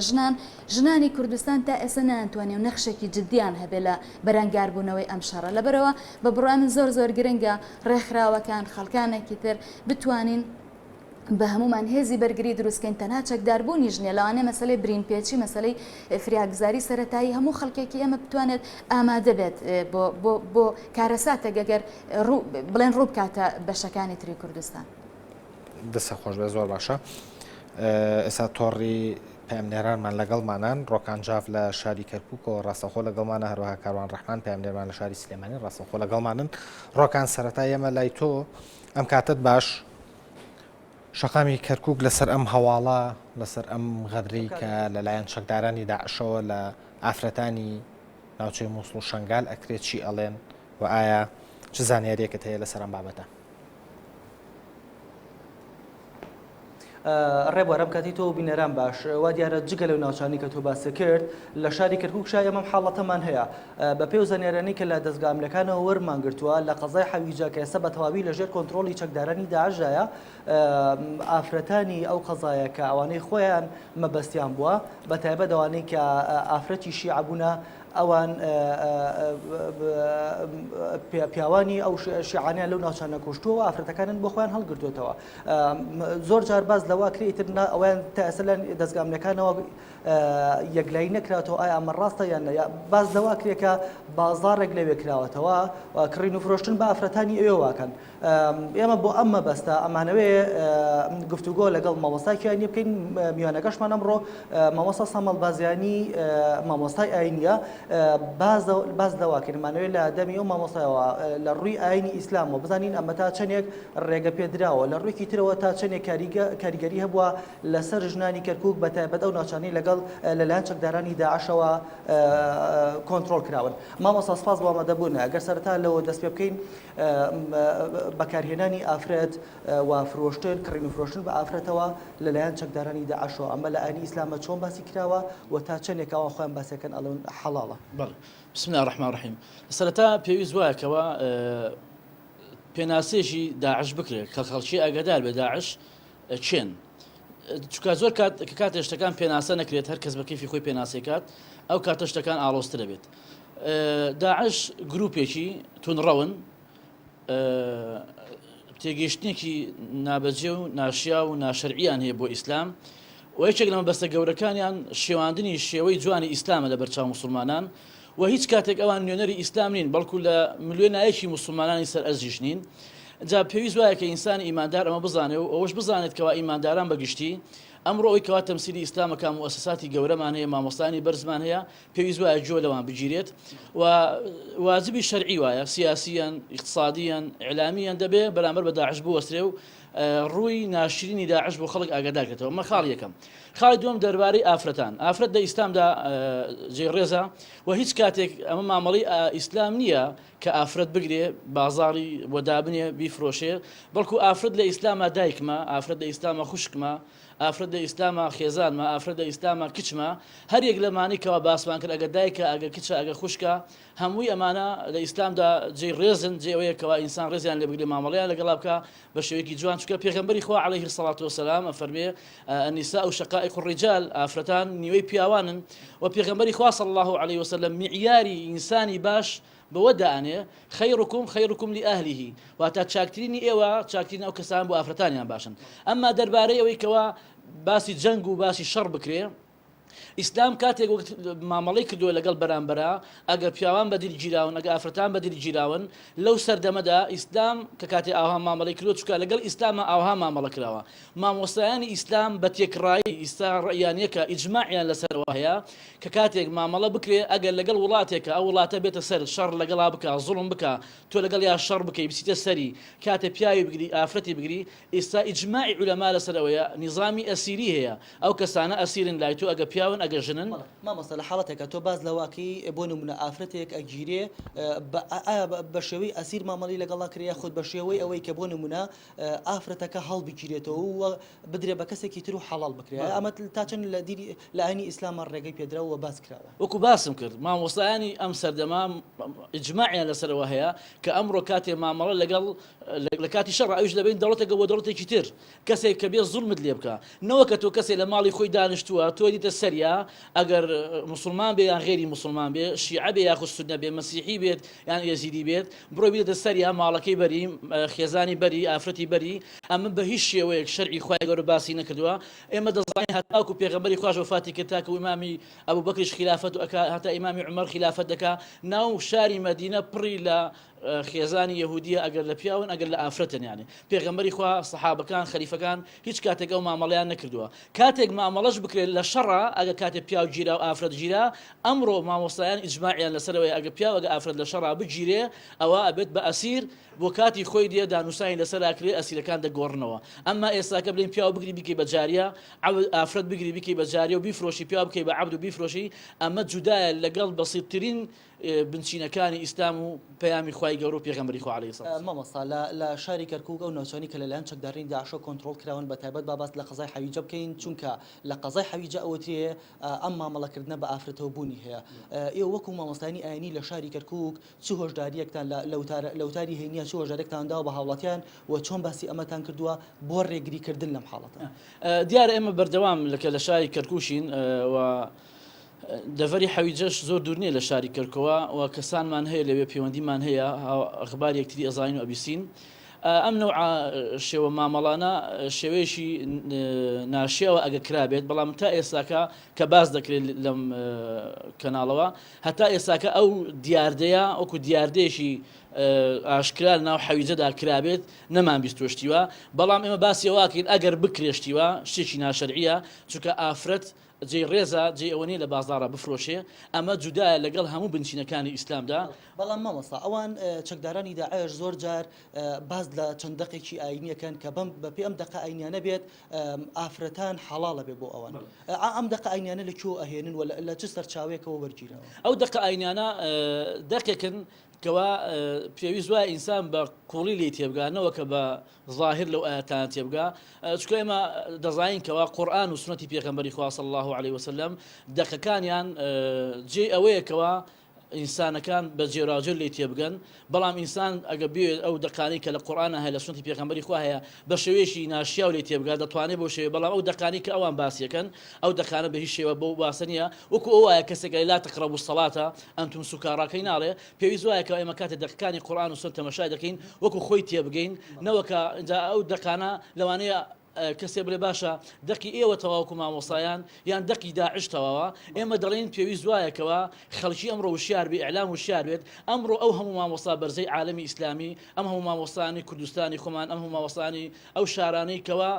[SPEAKER 3] ژنانی کوردستان تا ئێستا ناتوانێ و نەخشێکی جدیان هەبێ لە بەرەنگاربوونەوەی ئەم شەڕە لەبەرەوە بە بڕای من زۆر گرنگە ڕێکخراوەکان خەڵکانێکی تر بتوانین بە هەمومان هێزی بەرگری دروستکەین تەنها چەکداربوونی ژنێ لەوانەیە مەسەلەی برین پێچی مەسەلەی فریاگزاری سەرەتایی هەموو خەڵکێکی ئێمە بتوانێت ئامادە بێت بۆ کارەساتە گەگەر بڵێن ڕوو بکاتە بەشەکانی تری کوردستان.
[SPEAKER 1] دەسە خۆش بێ زۆر باشە. ئێستا تۆڕی پامنێرانمان لەگەڵمانان ڕۆکانجااف لە شاری کەرکک و ڕاستەخۆ لەگەڵمانە هەروەها کاروان ڕحمان پامنێرمان لە شاری سلێمانی ڕاستەخۆ لەگەڵمانن ڕۆکان سەرەتا ئێمە لای تۆ ئەم کاتت باش شەقامی کەرکک لەسەر ئەم هەواڵە لەسەر ئەم غەدری کە لەلایەن شەکدارانی داعشەوە لە ئافرەتانی ناوچەی مووسڵ و شنگال ئەکرێت چی ئەڵێن و ئایا چ زانیاریەکەت هەیە لەسەر ئەم بابەتە؟
[SPEAKER 4] ڕێبوارەم کاتی تۆ بینەران باش وا دیارە جگە لەو ناوچانی کە تۆ باسی کرد لە شاری کەرکوک شای ئەمەم حاڵەتەمان هەیە بە پێی و زانیارانی کە لە دەستگاملەکانەوە وەرمان گرتووە لە قەزای حەویجە کە ئێستا بە تەواوی لەژێر کۆنتڕۆلی چەکدارانی داعشایە ئافرەتانی ئەو قەزایە کە ئەوانەی خۆیان مەبەستیان بووە بە تایبەت ئەوانەی کە ئافرەتی شیعە بوونە ئەوان پیاوانی ئەو شیعانیان لەو ناوچانە کوشتووە ئافرەتەکانن بۆ خۆیان هەڵگرتوێتەوە زۆر جار باز لەوا کرێتتر ئەویان تا ئێستا لە دەستگاملەکانەوە یەکلایی نەکراتەوە ئایا ئەمە ڕاستە یان باز لەوا کرێکە بازاڕێک لەوێ کراوەتەوە کڕین و فرۆشتن بە ئافرەتانی ئێوەکەن ئێمە بۆ ئەم مەبەستە ئەمانەوێ گفتوگۆ لەگەڵ مامۆستاکیانی بکەین میوانەکەشمان ئەمڕۆ مامۆستا سامەڵ بازیانی مامۆستای ئاینیە باز دەواکردمانەوەی لە دەمی ئەو مامۆستایەوە لە ڕووی ئاینی ئیسلامەوە بزانین ئەمە تا چەندێک ڕێگە پێدراوە لە ڕوویکی ترەوە تا چەندێک کاریگەری هەبووە لەسەر ژنانی کەرکوک بە تایبەت ئەو ناوچانەی لەگەڵ لەلایەن چەکدارانی داعشەوە کۆنتڕۆڵ کراون مامۆستا سپاس بۆ ئامادەبوون ئەگەر سەرەتا لەوە دەست پێ بکەین بەکارهێنانی ئافرەت و فرۆشتن کڕین و فرۆشتن بە ئافرەتەوە لەلایەن چەکدارانی داعشەوە ئەمە لە ئاینی ئیسلامە چۆن باسی کراوە و تا چەندێک ئەوان خۆیان باسیەکەن ئەڵێن حەڵاڵە.
[SPEAKER 5] بەڵێ بسم الله الرحمن الرحیم سەرەتا پێویست وایەکەوە پێناسێژی داعش بکرێت کە خەڵکی ئاگادار بێ داعش چێن چونکە زۆر کاتێک شتەکان پێناسە نەکرێت هەر کەس بە کەیفی خۆی پێناسەی کات ئەو کاتە شتەکان ئاڵۆستر دەبێت داعش گروپێکی تونڕەون تێگەیشتنێکی نابەجێ و ناشیا و ناشەرعیان هەیە بۆ ئیسلام و یەکێک لەمە بەستە گەورەکانیان شێواندنی شێوەی جوانی ئیسلامە لە بەرچاو موسڵمانان و هیچ کاتێک ئەوان نوێنەری ئیسلام نین بەڵکو لە ملیۆنایەکی موسڵمانانی سەر ئەرزیش نین جا پێویست وایە کە ئینسانی ئیماندار ئەمە بزانێت و ئەوەش بزانێت کەوا ئیمانداران بەگشتی ئەمڕۆ ئەوی کەوا تەمسیلی ئیسلامەکە مؤسساتی گەورەمان هەیە مامۆستانی بەرزمان هەیە پێویست وایە جۆ لەوان بگیرێت و واجبی شەرعی وایە سیاسیان اقتصادیان ئیعلامیان دەبێ بەرامبەر بە داعش بوەسترێ و ڕووی ناشرینی داعش بۆ خەڵک ئاگادارکەوە مە خاڵ یەکەم خاڵی دووەم دەربارەی ئافرەتان ئافرەت لە ئیسلامدا جێڕێزە و هیچ کاتێک ئەمە مامەڵی ئیسلام نییە کە ئافرەت بگرێ بازاڕی وەدابنێ بیفرۆشێ بەڵکو ئافرەت لە ئیسلامە دایکمە ئافرەت لە ئیسلامە خوشکمە ئافرەت لە ئیسلامە خێزانمە ئافرەت لە ئیسلامە کچمە هەر یەک لەمانەیەوە باسمان کرد ئەگە دایکە ئەگە کچە ئەگە خوشکە هەمووی ئەمانە لە ئیسلامدا جێ ڕێزن جێەوەیەکەوە ئینسان ڕێزیان لێ بگرێ مامەڵیان لەگەڵا بکە بە شێوەیەکی جوان چونکە پێغەمبەری خوا عەلەیهی السەڵاتو وەسەلام ئەفەرمێ النساء شقائق الرجال ئافرەتان نیوەی پیاوانن و پێغەمبەری خوا صلی الله علیه وسلم معیاری ئینسانی باش بەوە دانێ خەیرکم لئەهلیه واتە چاکترینی ئێوە چاکترین ئەو کەسان بۆ ئافرەتانیان باشن ئەمما دەربارەی ئەوەی کەوا باسی جەنگ و باسی شەڕ بکرێ ئیسلام کاتێک مامەڵی کردووە لەگەڵ بەرامبەرە ئەگەر پیاوان بەدیل گیراون ئەگە ئافرەتان بەدیل گیراون لەو سەردەمەدا ئیسلام کە کاتێ ئاها مامەڵی کردو چکە لەگەڵ ئیسلامە ئاها مامەڵە کراوە مامۆستایانی ئیسلام بە تێکڕایی ئیستا ڕەیانیەکە ئیجماعیان لەسەرەوە هەیە کە کاتێک مامەڵە بکرێ ئەگەر لەگەڵ وڵاتێکە ئەو وڵاتە بێتە سەر شەڕ لەگەڵا بکە زوڵم بکە تۆ لەگەڵ یا شەڕ بکەی بچیتە سەری کاتێ پیاوی بگری ئافرەتی بگری ئێستا ئیجماعی عولەما لەسەرەوەیە نیزامی ئەسیری هەیە ئەو کەسانە ئەسیرن لای تۆ ئەگە پیاون ئەگەر ژنن
[SPEAKER 4] مامۆستا لە حاڵەتێکە تۆ باز لەواکەی بۆ نمونە ئافرەتێک ئەگیرێ بە شێوەی ئەسیر مامەڵی لەگەڵا کریا خۆت بە شێوەی ئەوەی کە بۆ نمونە ئافرەتەکە هەڵبگیرێتەوە و بدرێ بە کەسێکی تر و حەڵال بکرێت ئەمە تاچەند لە ئاینی ئیسلامە ڕێگەی پێدراوە باز کراوە
[SPEAKER 5] وەکو باسم کرد مامۆستایانی ئەم سەردەما ئیجماعیان لەسەرەوە هەیە کە ئەمڕۆ کاتێ مامەڵە لەگەڵ لە کاتی شەڕ ئەوش دەبین دەوڵەتێکە بۆ دەوڵەتێکی تر کەسێک کە بێ زوڵمت لێ بکە نەوە کە تۆ کەسێک لە ماڵی خۆی دانیشتووە تۆ دیتە سەریا ئەگەر مسلمان بێ یان غێری مسلمان بێ شیعە بێ یاخود سونە بێ مەسیحی بێت یان یەزیدی بێت بڕۆ بێتە سەریا ماڵەکەی بەری خێزانی بەری ئافرەتی بەری ئەمە بە هیچ شێوەیەک شەرعی خوای گەورە باسی نەکردووە ئێمە دەزانین هەتاکو پێغەمبەری خواش وفاتی کرد تاکە ئیمامی ئەبوو بەکریش خلافەت و هەتا ئیمامی عومەر خلافەت دەکا ناو شاری مەدینە پڕی لە خێزانی یەهودیە ئەگەر لە پیاون ئەگەر لە ئافرەتن یانی پێغەمبەری خوا سەحابەکان خەلیفەکان هیچ کاتێک ئەو مامەڵەیان نەکردووە کاتێک مامەڵەش بکرێت لە شەڕە ئەگە کاتێک پیا و گیرا و ئافرەت گیرا ئەمڕۆ مامۆستایان ئیجماعیان لەسەرەوەی ئەگە پیا ئەگە ئافرەت لە شەڕا بگیرێ ئەوە ئەبێت بە ئەسیر بۆ کاتی خۆی دێ دانووسانی لەسەراکرێ ئەسیرەکان دەگۆڕنەوە ئەمما ئێستاکە بڵین پیا و بگری بیکەی بە جاریە ئافرەت بگری بیکەی بە جاریە و بیفرۆشی پیا بکەی بە عەبد و بیفرۆشی ئەمە جودایە لەگەڵ بەسیطترین بنچینەکانی ئیسلام و پەیامی خوای گەورە و پێغەمبەری خوا عەلەیهی سەلام
[SPEAKER 4] مامۆستا لە شاری کەرکووک ئەو ناوچانی کە لەلایەن چەکدارین داعش کۆنتڕۆڵ کراون بە تایبەت بابات لە قەزای حەویجە بکەین چونکە لە قەزای حەویجە ئەوەترێ ئەم مامەڵەکردنە بە ئافرەتەوە بوونی هەیە ئێوە وەکو مامۆستانی ئاینی لە شاری کەرکووک چ هۆشداریەکتان لەوتاری هەینیە چ هۆژارێکتان داوە بە هاوڵاتیان و چۆن باسی ئەمەتان کردووە بۆ ڕێگریکردن لەم حاڵەتە
[SPEAKER 5] دیارە ئێمە بەردەوام لە شاری کەرکووشین و دەڤەری حەویجەش زۆر دوور نییە لە شاری کەرکەوە و کەسانمان هەیە لەوێ پەیوەندیمان هەیە ئەخبار یەکتری ئەزانین و ئەبیسین ئەم نەوع شێوە مامەڵانە شێوەیەشی ناشیەوە ئەگە کرابێت بەڵام تا ئێستاکە کە باز دەکرێت لەم کەناڵەوە هەتا ئێستاکە ئەو دیاردەیە وەکو دیاردەیەشی ئاشکرا ناو حەویجەدا کرابێت نەمان بیستۆشتیوە بەڵام ئێمە باسی واکەین ئەگەر بکرێشتیوە شتێکی ناشەرعیە چونکە ئافرەت جێ ڕێزە جێ ئەوەنی لە بازارە بفرۆشێ ئەمە جودایە لەگەڵ هەموو بنچینەکانی ئیسلامدا
[SPEAKER 4] بەڵام مامۆستا ئەوان چەکدارانی داعش زۆر جار باز لە چەند دقێکی ئاینیەکەن کە بەپێ ئەم دقە ئاینیانە بێت ئافرەتان حەڵاڵە بێ بۆ ئەوان ئەم دقە ئاینیانە لەکوێ ئەهێنن و لە چ سەرچاوەیەکەوە وەرگیرەوە
[SPEAKER 5] ئەو دقە ئاینیانە دقێکن کەوا پێویست وایە ئینسان بە کوڵی لێ تێبگانەوە کە بە ظاهر لەو ئاەتان تێبگا چکە ئێمە دەزانین کەوا قورئان و سنەتی پێغەمبەری خوا صلی الله عليه وسلم دقەکانیان جێ ئەوەیەکەوە ئینسانەکان بە جێراوجێر لێ تێبگەن بەڵام ئینسان ئەگە بێت ئەو دقانی کە لە قورئانە هەیە لە سنەتی پێغەمبەری خوا هەیە بە شێوەیەکی ناشیا و لێ تێبگا دەتوانێت بۆ شێوە بەڵام ئەو دقانی کە ئەوان باسیەکەن ئەو دقانە بە هیچ شێوە بۆ باسە نییە وەکو ئەو وایە کەسێک لا تقربوا الصلاة ئەنتم سوکاراکەی ناڵێ پێویست وایە کە ئێمە کاتێ دقەکانی قورئان و سنت تەماشای دەکەین وەکو خۆی تێبگەین نەوەکە ئەو دقانە لەوانەیە کەسێ بڵێ باشە دەقی ئێوە تەواوکو مامۆستایان یان دەقی داعش تەواوە ئێمە دەڵێن پێویست وایەکەوە خەڵکی ئەمڕۆ وشیار بێ ئیعلام وشیار بێت ئەمڕۆ ئەو هەموو مامۆستا بەرزەی عالەمی ئیسلامی ئەم هەموو مامۆستانی کوردستانی خۆمان ئەم هەموو مامۆستانی ئەو شارانەی کەوا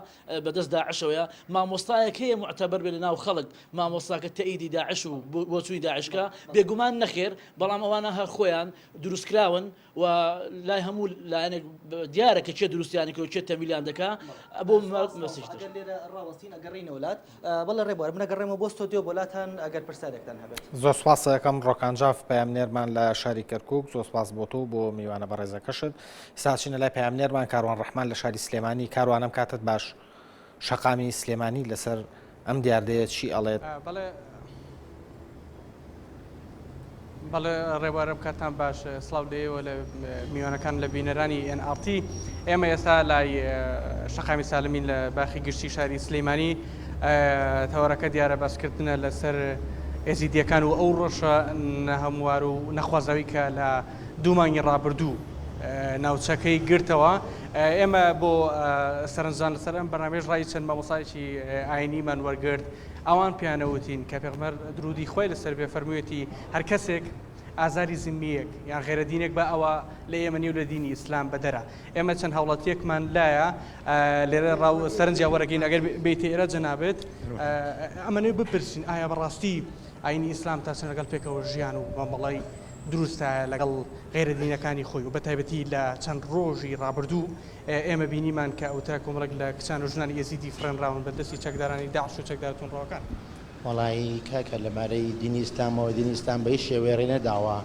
[SPEAKER 5] بەدەست داعشەوەیە مامۆستایەک هەیە معتەبەر بێ لە ناو خەڵک مامۆستاکە تەئیدی داعش و بۆ چووی داعشکە بێگومان نەخێر بەڵام ئەوانە هەر خۆیان دروستکراون و لای هەموو لایەنێک دیارە کە چێ دروستیانی کە چێ تەمیلیان دەکا بۆ مەسیحتر
[SPEAKER 4] ڕاوەستین ئەگەڕینە وڵات بەڵێ ڕێبوار من ئەگەڕێمە بۆ ستۆدیۆ وڵاتان ئەگەر پرسیارێکتان هەبێت
[SPEAKER 1] زۆر سپاس یەکەم ڕۆکانجاف پەیامنێرمان لە شاری کەرکووک زۆر سپاس بۆ تۆ بۆ میوانە بەڕێزەکەشت ساچینە لای پەیامنێرمان کاروان ڕەحمان لە شاری سلێمانی کاروانم کاتت باش شەقامی سلێمانی لەسەر ئەم دیاردەیە چی ئەڵێت
[SPEAKER 6] بەڵێ ڕێبوارە بکاتان باش سڵاو دەیەوە لە میوانەکان لە بینەرانی NRT ئێمە ئێستا لای شەقامی سالمین لە باخی گشتی شاری سلەیمانی تەوەرەکە دیارە باسکردنە لەسەر ئێزیدیەکان و ئەو ڕۆژە هەموار و نەخوازەوی کە لە دوومانگی ڕابردوو ناوچەکەی گرتەوە ئێمە بۆ سەرنجان لەسەر ئەم بەرنامەی ڕای چەند مامۆستایەکی ئاینیمان وەرگرت ئەوان پیانەوتین کە پێغمبەر درودی خۆی لەسەر بێ فەرموویەتی هەر کەسێک ئازاری زمیەک یان غێرەدینێک بە ئەوە لە ئێمە نێو لە دینی ئیسلام بەدەرە ئێمە چەند هەوڵەتیەکمان لایە لێرە سەرنجیا وەرەگەین ئەگەر بیت ئێرە جەنابێت ئەمەنێ بپرسین ئایا بەڕاستی ئاینی ئیسلام تا چەند لەگەڵ پێکەوە ژیان و مەمەڵی دروستە لەگەڵ غێرەدینەکانی خۆی و بەتایبەتی لە چەند ڕۆژی ڕابردوو ئێمە بینیمان کە ئەوتا کۆمەڵێک لە کچان و ژنانی یەزیدی فرێنراون بەدەستی چەکدارانی داعش و چەکدارەتونڕەوەکان
[SPEAKER 7] وڵی کاکە لەبارەی دینی ئیسلامەوە دینی ئیسلام بەی شێوێڕی نەداوە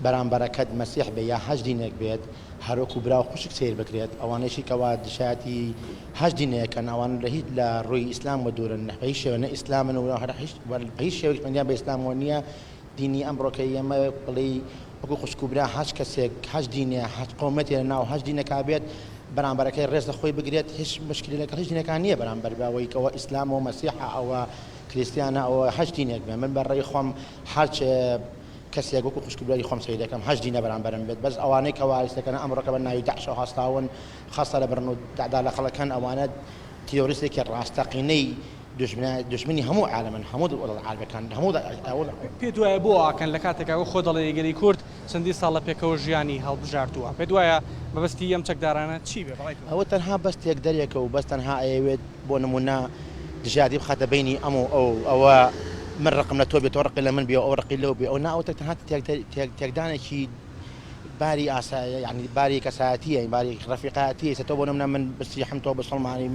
[SPEAKER 7] بەرامبەرەکەت مەسیح بێ یا هەش دینێک بێت هەروەکو برا و خوشک سیر بکرێت ئەوانەیەشی کەوا دشاتی هەش دینەکەن ئەوان لە هیچ لە ڕووی ئیسلام و دوورن بەی شێوە نە ئیسلامن و هیچ شێوەی مەندیان بە ئیسلامەوە نییە دینی ئەمڕۆکەی ئەمە بڵێ وەکو خوشک و برا هەش کەسێک هەش دینە هەش قومەتێ ناو هەش دینەکە بێت بەرامبەرەکەی ڕێز لە خۆی بگرێت هیچ مشکلی لەگەڵ هیچ دینەکان نییە بەرامبەر باوەی کەەوە ئیسلام و مەسیحە ئەوە کریسیانە ئەوە هەش دینێک بێ من بەڕێی خۆم هەرچ کەسێک وەکو خوشکبرای خۆم سەی دەکەم هەش دینە بەرامبەرم بێت بەس ئەوانەی کەواریستەکەن ئەمڕۆکە بە ناوی داعش و هەستاون خاستە لە بڕن و دادا لە خەڵەکان ئەوانە تیۆریستێکی ڕاستەقینەی دژمنی هەموو عالمن هەموو عالمەکان هەموو
[SPEAKER 6] پێ دوایە بۆ ئاکەن لە کاتێکا خۆ دەڵێ یەگەری کورد چەندی ساڵە پێکەوە ژیانی هەڵبژارتووە پێ دوایە مەبەستی ئەم چەکدارانە چی بێ
[SPEAKER 7] ئەوە تەنها بەستێک دەرێکە و بەس تەنها ئەیەوێت بۆ نمونە دژاتی بخاتە بینی ئەوە من ڕقم لە تۆ بێت ڕقی لە من بێ ئەو ڕقی لەو بێ ئەو ناوتە تەنها تێکدانێکی باری ئاسایە یعنی باری کەسایەتیە باری ڕەفیقاتی تۆ بۆ نمونە من بسیحم تۆ بەسڵمانی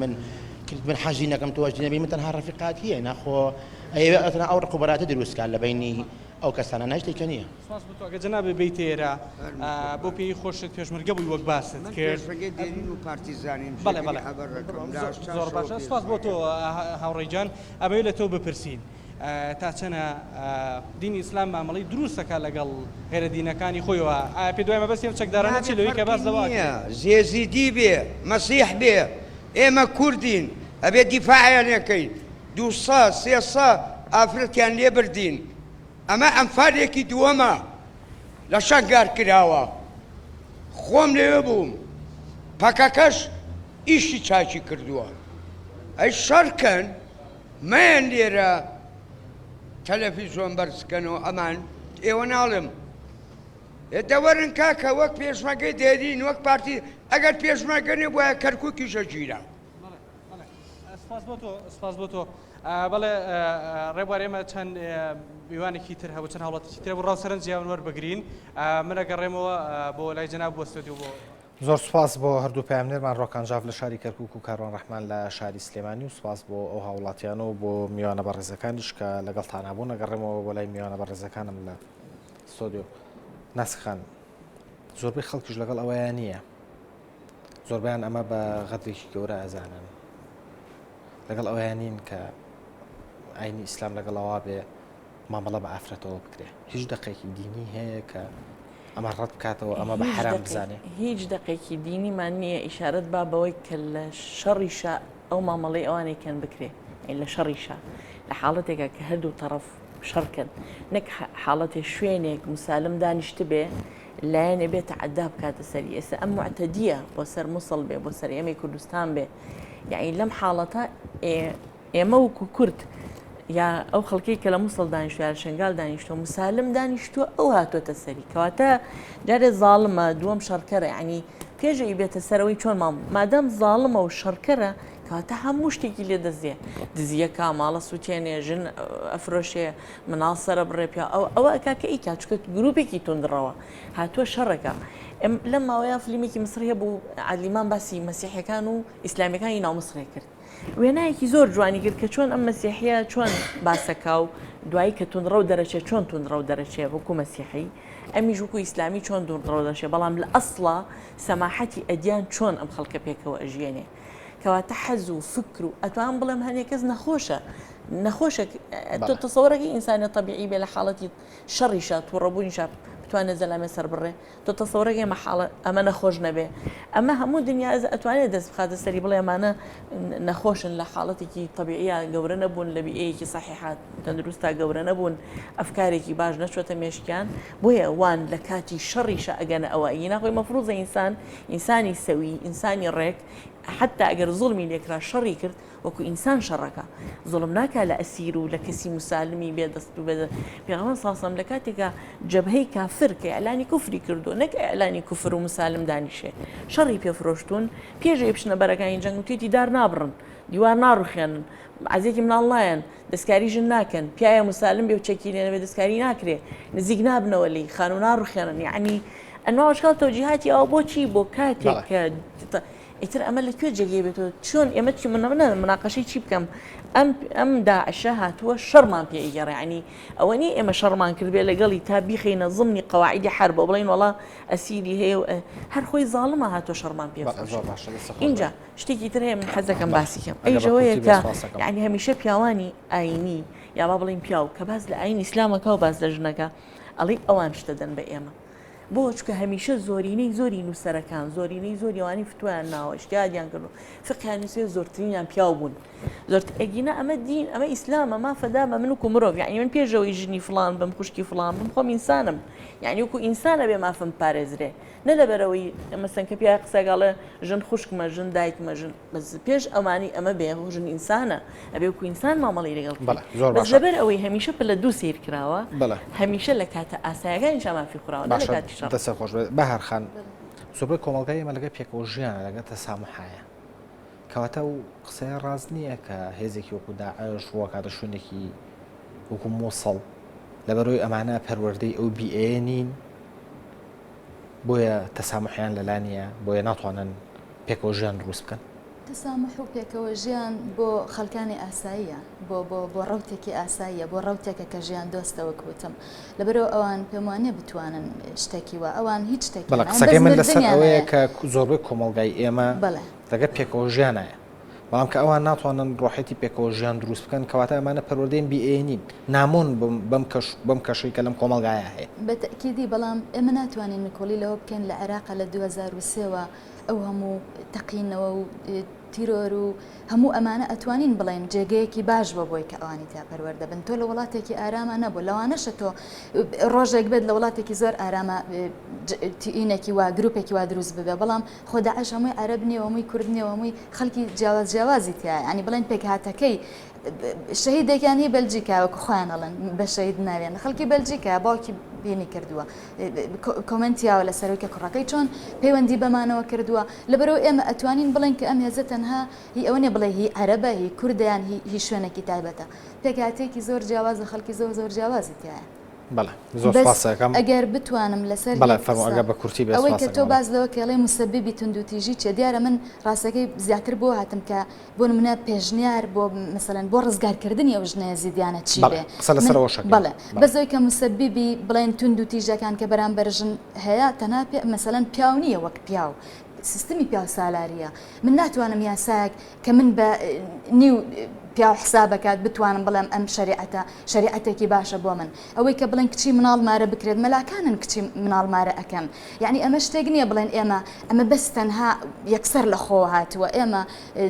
[SPEAKER 7] من حەجی نەکەم تۆ وەجدی من تەنها ڕەفیقاتیە ناخۆ ئەوێت ئەو ڕقوبەراتە دروستکار لە بینی ئەو کەسانە نەشتێکە نییە
[SPEAKER 6] ئەگە جەنابێ بیت ئێرە بۆ پێی خۆشت پێشمەرگە بووی وەک باست کرد بەڵێ زۆر باشە سپاس بۆ تۆ هاوڕێجان ئەبێ لە تۆ بپرسین تا چەنە دینی ئیسلام مامەڵی دروستەکە لەگەڵ غێرە دینەکانی خۆیەوە پێ دوای مەبەستی ئەم چەکدارانە چی لەوەی کە باس دەوا
[SPEAKER 8] زێزیدی بێ مەسیح بێ ئێمە کوردین ئەبێ دیفاعیان یەکەین 200 300 ئافرەتیان لێ بردین ئەمە ئەمفارێکی دووەمە لە شەنگار کراوە خۆم لێوە بووم پەکەکەش ئیشی چاکی کردووە ئەی شەڕکەن مەیان لێرە تەلەڤیزۆن بەرزکەنەوە ئەمان ئێوە ناڵم دەوەرن کاکە وەک پێشمەرگەی دێرین وەک پارتی ئەگەر پێشمەرگەنێ بۆیە کەرکووکیشە گیرە
[SPEAKER 6] سپاس بۆ تۆ بەڵێ ڕێبوار ئێمە چەند میوانێکی تر هەبوو چەند هەوڵەتی تر بۆ ڕاوسەرنجیان وەربگرین من ئەگەڕێمەوە بۆ لای جەناب بۆ ستۆدیۆ بۆ
[SPEAKER 1] زۆر سپاس بۆ هەردوو پامنێرمان ڕۆکانجااف لە شاری کەرکووک و کاروان ڕەحمان لە شاری سلێمانی و سپاس بۆ ئەو هاوڵاتیان و بۆ میوانە بەڕێزەکانیش کە لەگەڵ تانابوو نەگەڕێمەوە بۆ لای میوانە بەڕێزەکانم لە ستۆدیۆ ناسخان زۆربەی خەڵکیش لەگەڵ ئەوەیان نییە زۆربیان ئەمە بە غەدرێکی گەورە ئەزانن لەگەڵ ئەویان نین کە ئاینی ئیسلام لەگەڵەوە بێ مامەڵە بە ئافرەتەوە بکرێ هیچ دقێکی دینی هەیە کە ئەمە ڕەت بکاتەوە ئەمە بە حرام بزانێ
[SPEAKER 2] هیچ دقێکی دینیمان نییە ئیشارەت با بەوەی کە لە شەڕیشە ئەو مامەڵەی ئەوانێکیان بکرێ لە شەڕیشە لە حاڵەتێکە کە هەردوو تەرەف شەڕکەن نەک حاڵەتێ شوێنێک مسالم دانیشت بێ لایەنێ بێتە عەدا بکاتە سەری ئێستا ئەم معتەدیە بۆ سەر مووسڵ بێ بۆ سەر ئێمەی کوردستان بێ یعنی لەم حاڵەتە ئێمە وەکو کورد یا ئەو خەڵکی کە لە مووسڵ دانیشتوە یا شنگال دانیشتوە مسالم دانیشتووە ئەو هاتوۆتە سەری کەواتە جارێ زاڵمە دووەم شەڕکەرە ینی پێشەی بێتە سەرەوەی چۆن مادام زاڵمە و شەڕکەرە کەواتە هەموو شتێکی لێ دەزیێ دزیەکە ماڵە سووتێنێ ژن ئەفرۆشێ مناڵ سەرە بڕێپیا ئەوە ئەکاکە ئیکا چکە گرروپێکی تونندڕەوە هاتووە شەڕەکە لەم ماوەیە فلیمێکی مسرە بوو عادلیمان باسی مەسیحەکان و ئیسلامیەکانی ناو مسرێ کرد وێنایەکی زۆر جوانی کرد کە چۆن ئەم مەسیحەیە چۆن باسەکە و دوایی کە تونندڕە و دەرەچێت چۆن تونندڕە و دەرەچێت وەکو مەسیحی ئەمیش وەکو ئیسلامی چۆن تونندڕە دەشێت بەڵام لە ئەسڵا سەماحەتی ئەدیان چۆن ئەم خەڵکە پێکەوە ئەژیێنێ کەواتە حەز و فکر و ئەتوان بڵێم هەنێک کەس نەخۆشە تۆ تەسەوەرەکەی ئینسانی تەبیعی بێ لە حاڵەتی شەڕیشە تووڕەبوونیشە بتوانێت زەلامێ سەر بڕێ تۆ تەسەوەرەکەی ئەمە نەخۆش نەبێ ئەمە هەموو دنیا ئەتوانێت دەست بخاتە سەری بڵێ ئەمانە نەخۆشن لە حاڵەتێکی تەبیعیە گەورە نەبوون لە بیئەیەکی صحیحات تەندروستە گەورە نەبوون ئەفکارێکی باش نەچۆتە مێشکیان بۆیە وان لە کاتی شەڕیشە ئەگەنە ئەوە ناخۆی مەفروضە ئینسانی سەوی ئینسانی ڕێک حتى ئەگەر زوڵمی لێکرا شەڕی کرد وەکو ئینسان شەڕەکە زوڵم ناکە لە ئەسیر و لە کەسی مسالمی بێدەست و بێدە پێغەمبەر ساسەم لە کاتێکە جەبهەی کافر کە ئەعلانی کوفری کردو نەک ئەعلانی کوفر و مسالم دانیشێ شەڕی پێفرۆشتون پێشەی بچنە بەرەکانی جەنگ و توێتی دار نابڕن دیوار ناڕوخێنن عزیزێکی مناڵڵایەن دەستکاری ژن ناکەن پیاە مسالم بێ و چەکی لێنەوێ دەستکاری ناکرێ نزیک نابنەوە لی خانوو ناڕوخێنن یعنی ئەنواوەشکال تەوجیهاتی ئەوە بۆچی بۆ کاتێک کە ئیتر ئەمە لەکوێ جێگەی بێتەوە چۆن ئێمە چی مناقەشەی چی بکەم ئەم داعشە هاتووە شەڕمان پێ ئیگەڕێ ئەوە نی ئێمە شەڕمان کردبێ لەگەڵی تا بیخینە ضمنی قەواعیدی حرب بڵین وڵا ئەسیری هەیە و هەر خۆی زاڵمە هاتۆ شەڕمان پێ اینجا شتێکی تر هەیە من حەزەکەم باسیکەم ئەیژەوەیە کە یعنی هەمیشە پیاوانی ئاینی یا با بڵین پیاو کە باز لە ئاین ئیسلامەکە و باز لە ژنەکە ئەڵی ئەوان شتە دەن بە ئێمە بۆ چکە هەمیشە زۆرینەی زۆری نووسەرەکان زۆرینەی زۆریوانی فتویان ناوە شتیادیان کردو فقیان نووسێ زۆرترینیان پیاو بوون زۆر ئەگینە ئەمە دین ئەمە ئیسلامە ما فەدا بە من وکو مرۆڤ یعنی من پێشەوەی ژنی فلان بم خوشکی فلان بم خۆم ئینسانم یعنی وکو ئینسانە بێ مافم پارێزرێ نە لەبەرەوەی مەسەن کە پیاوی قسەگەڵێ ژن خوشکمە ژن دایکمە ژن بەس پێش ئەمانی ئەمە بێ ژن ئینسانە ئەبێ وکو ئینسان مامەڵی لەگەڵ بەس لەبەر ئەوەی هەمیشە پلە دوو سیر کراوە هەمیشە لە کاتە ئاسایەکانی شامافی خوراوە نە لە کاتی شەڕ
[SPEAKER 1] دەستە خۆش بەهارخان زۆربەی کۆمەڵگای ئێمە لەگە پێکەوە ژیانە لەگە تەسامحایە کەواتە و قسەی ڕاست نییە کە هێزێکی وەکو داعش وە کاتە شوێنێکی وەکو مۆسەڵ لەبەرەوەی ئەمانە پەروەردەی ئەو بیئەیە نین بۆیە تەسامحیان لەلانیە بۆیە ناتوانن پێکەوە ژیان دروست بکەن
[SPEAKER 3] تەسامح و پێکەوە ژیان بۆ خەڵکانی ئاساییە بۆ ڕەوتێکی ئاساییە بۆ ڕەوتێکە کە ژیان دۆستەوە کوتم لەبەرەوە ئەوان پێم وانێ بتوانن شتێکی وە ئەوان هیچ شتێکی
[SPEAKER 1] قسەکەی من لەسەر ئەوەیە کە زۆربەی کۆمەڵگای ئێمە لەگە پێکەوە ژیانایە بەڵام کە ئەوان ناتوانن ڕۆحەتی پێکەوە ژیان دروست بکەن کەواتە ئەمانە پەروەردەین بیئێنین نامۆن بەم کەشەی کە لەم کۆمەڵگایە هەیە
[SPEAKER 3] بەتەکیدی بەڵام ئێمە ناتوانین کۆلی لەوە بکەین لە عێراقا لە 2023ەوە ئەو هەموو تەقینەوە و تیرۆر و هەموو ئەمانە ئەتوانین بڵێن جێگەیەکی باش بە بۆی کە ئەوانی تا پەروەردە بن تۆ لە وڵاتێکی ئارامە نەبوو لەوانەشە تۆ ڕۆژێک بێت لە وڵاتێکی زۆر ئارامە ئینێکی وا گروپێکی وا دروست ببێ بەڵام خۆ داعش هەمووی عەرەب نییە هەمووی کورد نییە هەمووی خەڵکی جیاوازی تایە ینی بڵێن پێک هاتەکەی شەهیدێکیان هی بەلجیکا وەکو خۆیان ئەڵێن بە شەهید ناوێن خەڵکی بەلجیکا باوکی بینی کردووە کۆمنتیاوە لە سەرۆکە کوڕەکەی چۆن پەیوەندی بەمانەوە کردووە لەبەرەوە ئێمە ئەتوانین بڵێن کە ئەم هێزە تەنها هی ئەوە نێ بڵێ هی عەرەبە هی کوردیان هی شوێنێکی تایبەتە پێکاتێکی زۆر جیاوازە خەڵکی زۆر جیاوازی تایە
[SPEAKER 1] ئەگەر
[SPEAKER 3] بتوانم لەسەر
[SPEAKER 1] بە
[SPEAKER 3] ئەوەی کە تۆ باز لەوە کێڵێ موسەبیبی توندوتیژی چێ دیارە من ڕاستەکەی زیاتر بۆ هاتم کە بۆ نمونە پێشنیار بۆ مثلەن بۆ ڕزگارکردنی ئەو ژنە زیدیانە چی بێ بەڵێ بەزەوەی کە موسەبیبی بڵێن توندوتیژەکان کە بەرامبەر ژن هەیە تەنها مەسەلەن پیاو نییە وەک پیاو سیستمی پیاو سالاریە من ناتوانم یاساک کە من بە نیو پیاو حسابەکات بتوانم بڵێم ئەم شریعەتێکی باشە بۆ من ئەوەی کە بڵێن کچی مناڵ مارە بکرێت مەلاکانن کچی مناڵ مارە ئەەکەن یعنی ئەمە شتێک نییە بڵێن ئەمە بەس تەنها یەکسەر لە خۆ هاتووە ئێمە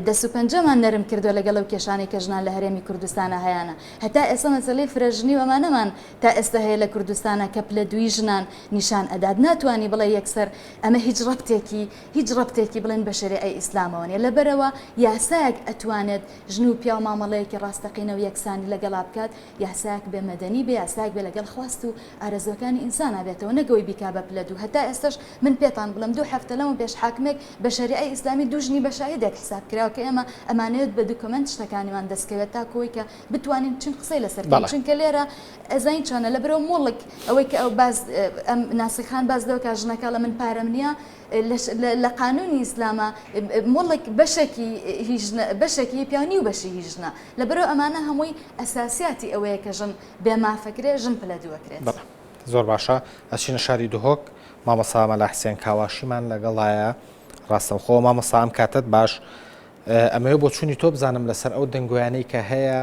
[SPEAKER 3] دەست و پەنجەمان نەرم کردو لەگەڵ ئەو کێشانەی کە ژنان لە هەرێمی کوردستانە هەیەە هەتا ئێستا مەسەلەی فرەژنی وەمانەمان تا ئێستا هەیە لە کوردستانە کە پلە دوی ژنان نیشان ئەداد ناتوانانی بڵێ یەکسەر ئەمە هیچ ڕەبتێکی بڵێن بە شەریعەی ئیسلامەوە نیە لەبەرەوە یاسایەک ئەتوانێت ژن و پیاو مامەڵەیەکی ڕاستەقینە و یەکسانی لەگەڵا بکات یاساک بێ مەدەنی بێ یاساک بێ لەگەڵ خواست و ئارەزۆکانی ئینسانە بێتەوە نەگەوەی بیکا بە پلە دوو هەتا ئێستش من پێتان بڵم 2 هەفتە لەمە پێش حاکمێک بە شەریعەی ئیسلامی دوژنی بە شاهیدێک حساب کراوە کە ئێمە ئەمانەوێت بە دوکمنت شتەکانیمان دەستکەوێت تا کۆی کە بتوانین چین قسەی لەسەر چونکە لێرە ئەزین چۆنە لەبرەوە مۆڵک ئەوەی کە ئەو باز ئەم ناسخان باز دەوە کە ژنەکە لە من پارەم نییە لە قانونی ئیسلامە مۆڵک بەشێکی پیانی و بەشی هیژنە لەبەرەوە ئەمانە هەمووی ئەساسیاتی ئەوەیە کە ژن بێمافەکرێ ژن پلە دووەکرێت
[SPEAKER 1] زۆر باشە ئەچینە شاری دوهۆک مامەسا مەلا حسێن کاواشیمان لەگەڵایە ڕاستەوخۆ مامەسا ئەم کاتت باش ئەمەوێ بۆ چوونی تۆ بزانم لەسەر ئەو دەنگۆیانەی کە هەیە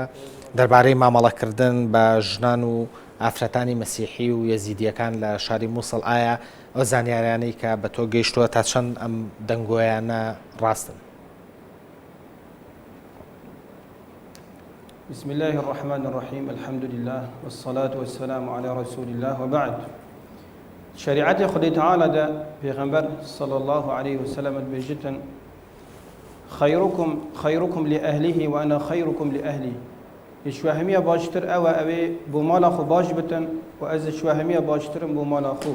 [SPEAKER 1] دەربارەی مامەڵەکردن بە ژنان و ئافرەتانی مەسیحی و یەزیدیەکان لە شاری مووسڵ ئایا ئەو زانیاریانەی کە بە تۆ گەیشتووە تا چەند ئەم دەنگۆیانە ڕاستن
[SPEAKER 9] بسم الله الرحمن الرحيم الحمد لله والصلاة والسلام على رسول الله وبعد شريعة خدي تعالى ده پیغمبر صلى الله عليه وسلم بجتن خيركم لأهله وأنا خيركم لأهلي شوهمية باشتر أوي بمالا خو باش بتن وأز شوهمية باشتر بمالا خو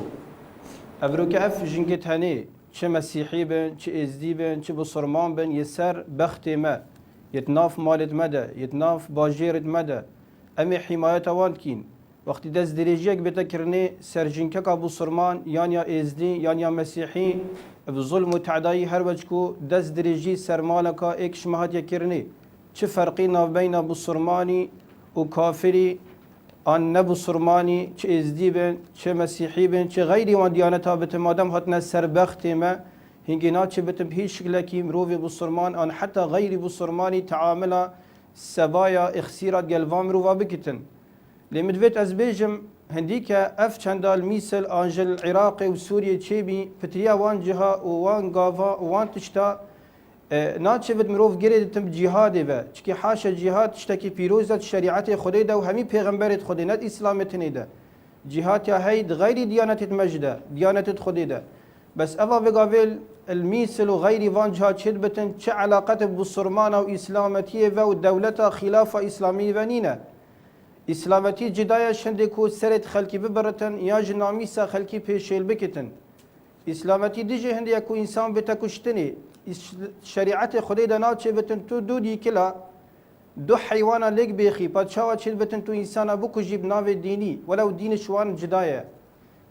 [SPEAKER 9] أبروك أف جنجت هني چه مسيحي بن چه ازدي بن چه بصرمان بن يسر بختي ما يتناف مالت مدى يتناف باجيرت مدى أمي حماية وان كين وقتی دەست درێژیەک بێتەکردێ سەرژینکەکە بۆ سڵمان یانیا ئێزدی یانیا مەسیحی ظلم و تعدایی هەروەچک و دەست درێژی سەرمالەکە ئێکشمە هاتیەکردێ چ فەرقی ناوبەینە بۆ سڵمانی و کافری آن نبو سرمانی چه ازدی بین چه مسیحی بین چه غیری وان دیانتا بتم مادام هاتنا سربخت ما هنگینا چه بتم هیچ شکل کی مروی بو سرمان آن حتی غیری بو سرمانی تعاملا سبایا اخسیرات گلوان مروا بکتن لمدویت از بیجم هندی که اف چندال میسل آنجل عراق و سوریه چه بی پتریا وان جها و وان گاوا و وان تشتا ناچه بد مروف گرید تم جهاده و چکی حاشا جهاد تشتکی پیروزت شریعت خودی ده و همی پیغمبرت خودی ند اسلامت نیده جهاد یا هید غیر دیانتت مجده دیانتت خودی ده بس اوا بقابل الميسل وغير وان جهاد شد بتن چه علاقت بسرمان و اسلامتیه و دولت خلاف اسلامی ونینه اسلامتی جدای شنده کو سرت خلکی ببرتن یا جنامیسا خلکی پیشیل بکتن اسلامتی دیجه هنده یکو انسان بتکشتنی شریعت خودی دنا چه بتن تو دو دی کلا دو حیوانا لگ بیخی پادشاه چه بتن تو انسان بکو جیب ناو دینی ولو دین شوان جدایه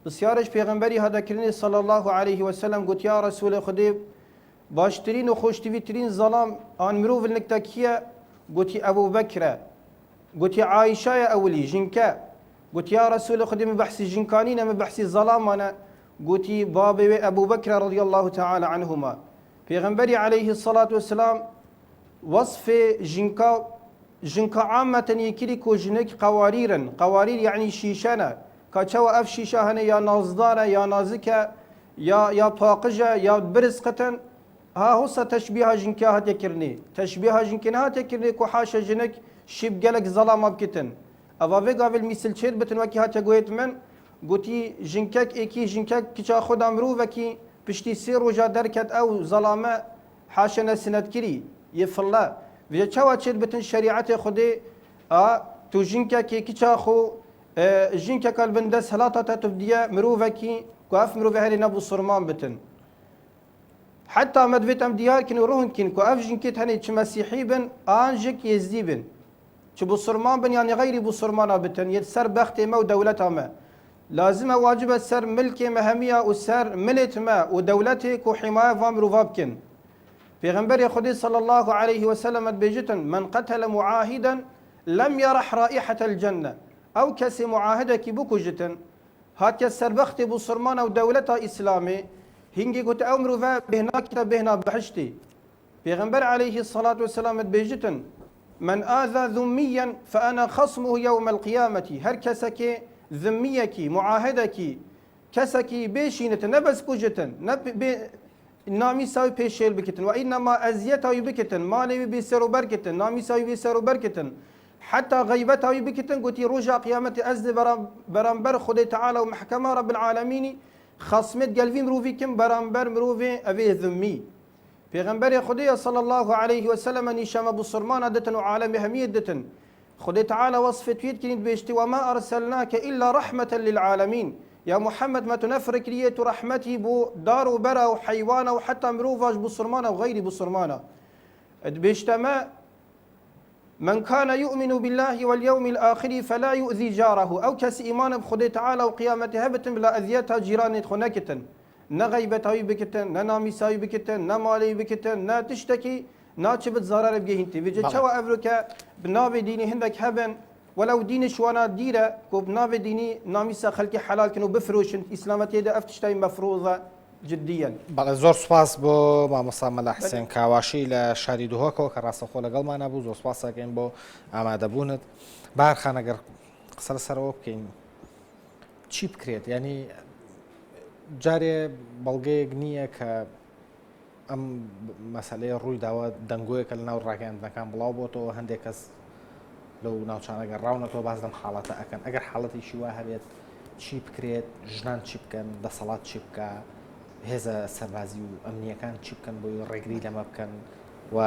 [SPEAKER 9] بسیارش پیغمبری هدا کرنی صلی الله علیه و سلم گوت یا رسول خودی باشترین و خوشتوی ترین ظلام آن مروف النکتاکیه گوتی ابو بکر گوتی عایشه اولی جنکه گوت یا رسول خودی مبحثی جنکانی نه مبحثی ظلام انا گوتی باب ابو بکر رضی الله تعالی عنهما پیغمبری علیه الصلاة والسلام وصف جنكا عامة يكري كو جنك قواريرا قوارير يعني شيشانا كاتشوا اف شيشة هنا يا نازدارة يا نازكة يا طاقجة يا برزقة ها هوسا تشبيها جنكا هات يكرني تشبيها جنكنا هات يكرني كو حاشا جنك شيب قالك ظلام بكتن افا فيغا في المثل شيد بتن وكي هات يقويت من قوتي جنكك ايكي جنكك كيشا خدا مروفكي پشتی سیر روزا درکت او ظلامه حاشا سند کری یفلا و چوا چید بتن شریعت خودی تو جنکا کی کچا خو جنکا کال بندس هلاتا تبدیه مروفه کی کوف مروفه هری نبو سرمان بتن حتی مدویتم دیار کن روحن کن کوف جنکت هنی چه مسیحی بن آنجک یزدی بن چه بو سرمان بن یعنی غیری بو سرمانا بتن ید سر بخت ما و دولت ما لازم واجب سر ملك مهمية وسر ملت ما ودولتك وحماية فامرو فابكن پیغمبر خدي صلى الله عليه وسلم بيجتن من قتل معاهدا لم يرح رائحة الجنة أو كسي معاهدك بكو جتن هات كسر بخت بصرمان أو دولة إسلامي هنجي قلت أمرو بهنا كتاب بهنا بحشتي پیغمبر عليه الصلاة والسلام بيجتن من آذى ذميا فأنا خصمه يوم القيامة هر كسكي ذميكي معاهدكي كسكي بيشينة نبس كوجتن نامي ساوي بيشيل بكتن وإنما أزيته بكتن مالي بيسرو بركتن نامي ساوي بيسرو بركتن حتى غيبته بكتن قلت رجع قيامة أزد برامبر خدي تعالى ومحكمة رب العالمين خصمت قلبي مروفي كم برامبر مروفي أبيه ذمي پیغمبر خدي صلى الله عليه وسلم نشام أبو صرمان دتن وعالم همية دتن خدي تعالى وصف تويت كنت بيشتي وما أرسلناك إلا رحمة للعالمين يا محمد ما تنفرك ليت رحمتي بو دار وبرا وحيوانه وحتى مروفاج بصرمانه وغيري بصرمانه بيشتما من كان يؤمن بالله واليوم الآخر فلا يؤذي جاره أو كس إيمان بخدي تعالى وقيامته هبتن بلا أذيتها جيران خنكتن نا غيبتها بكتن نا ناميساي بكتن نا مالي بكتن نا تشتكي ناتشبت زرار بجهنتي بيجي شوا أفريكا بنابي ديني هندك هبن ولو دين شوانا ديرة كو بنابي ديني ناميسا خلقي حلال كانوا بفروشن إسلامتي دا أفتشتاي مفروضة جديا
[SPEAKER 1] بەڵێ زۆر سوپاس بۆ مامۆستا مەلا حسێن کاواشی لە شاری دوهۆکەوە کە ڕاستەخۆ لەگەڵمانە بوو زۆر سوپاس دەکەین بۆ ئامادەبوونت بارخان ئەگەر قسە لەسەرەوە بکەین چی بکرێت ینی جارێ بەڵگەیەک نییە کە ئەم مەسەلەیە ڕووی داوە دەنگۆیەکە لە ناو ڕاگەاندنەکان بڵاو بۆتەوە هەندێک کەس لەو ناوچانەگە ڕاونەتەوە باز لەم حاڵەتە ئەکەن ئەگەر حاڵەتێکی وا هەبێت چی بکرێت ژنان چی بکەن دەسەڵات چی بکە هێزە سەربازی و ئەمنیەکان چی بکەن بۆی ڕێگری لەمە بکەن و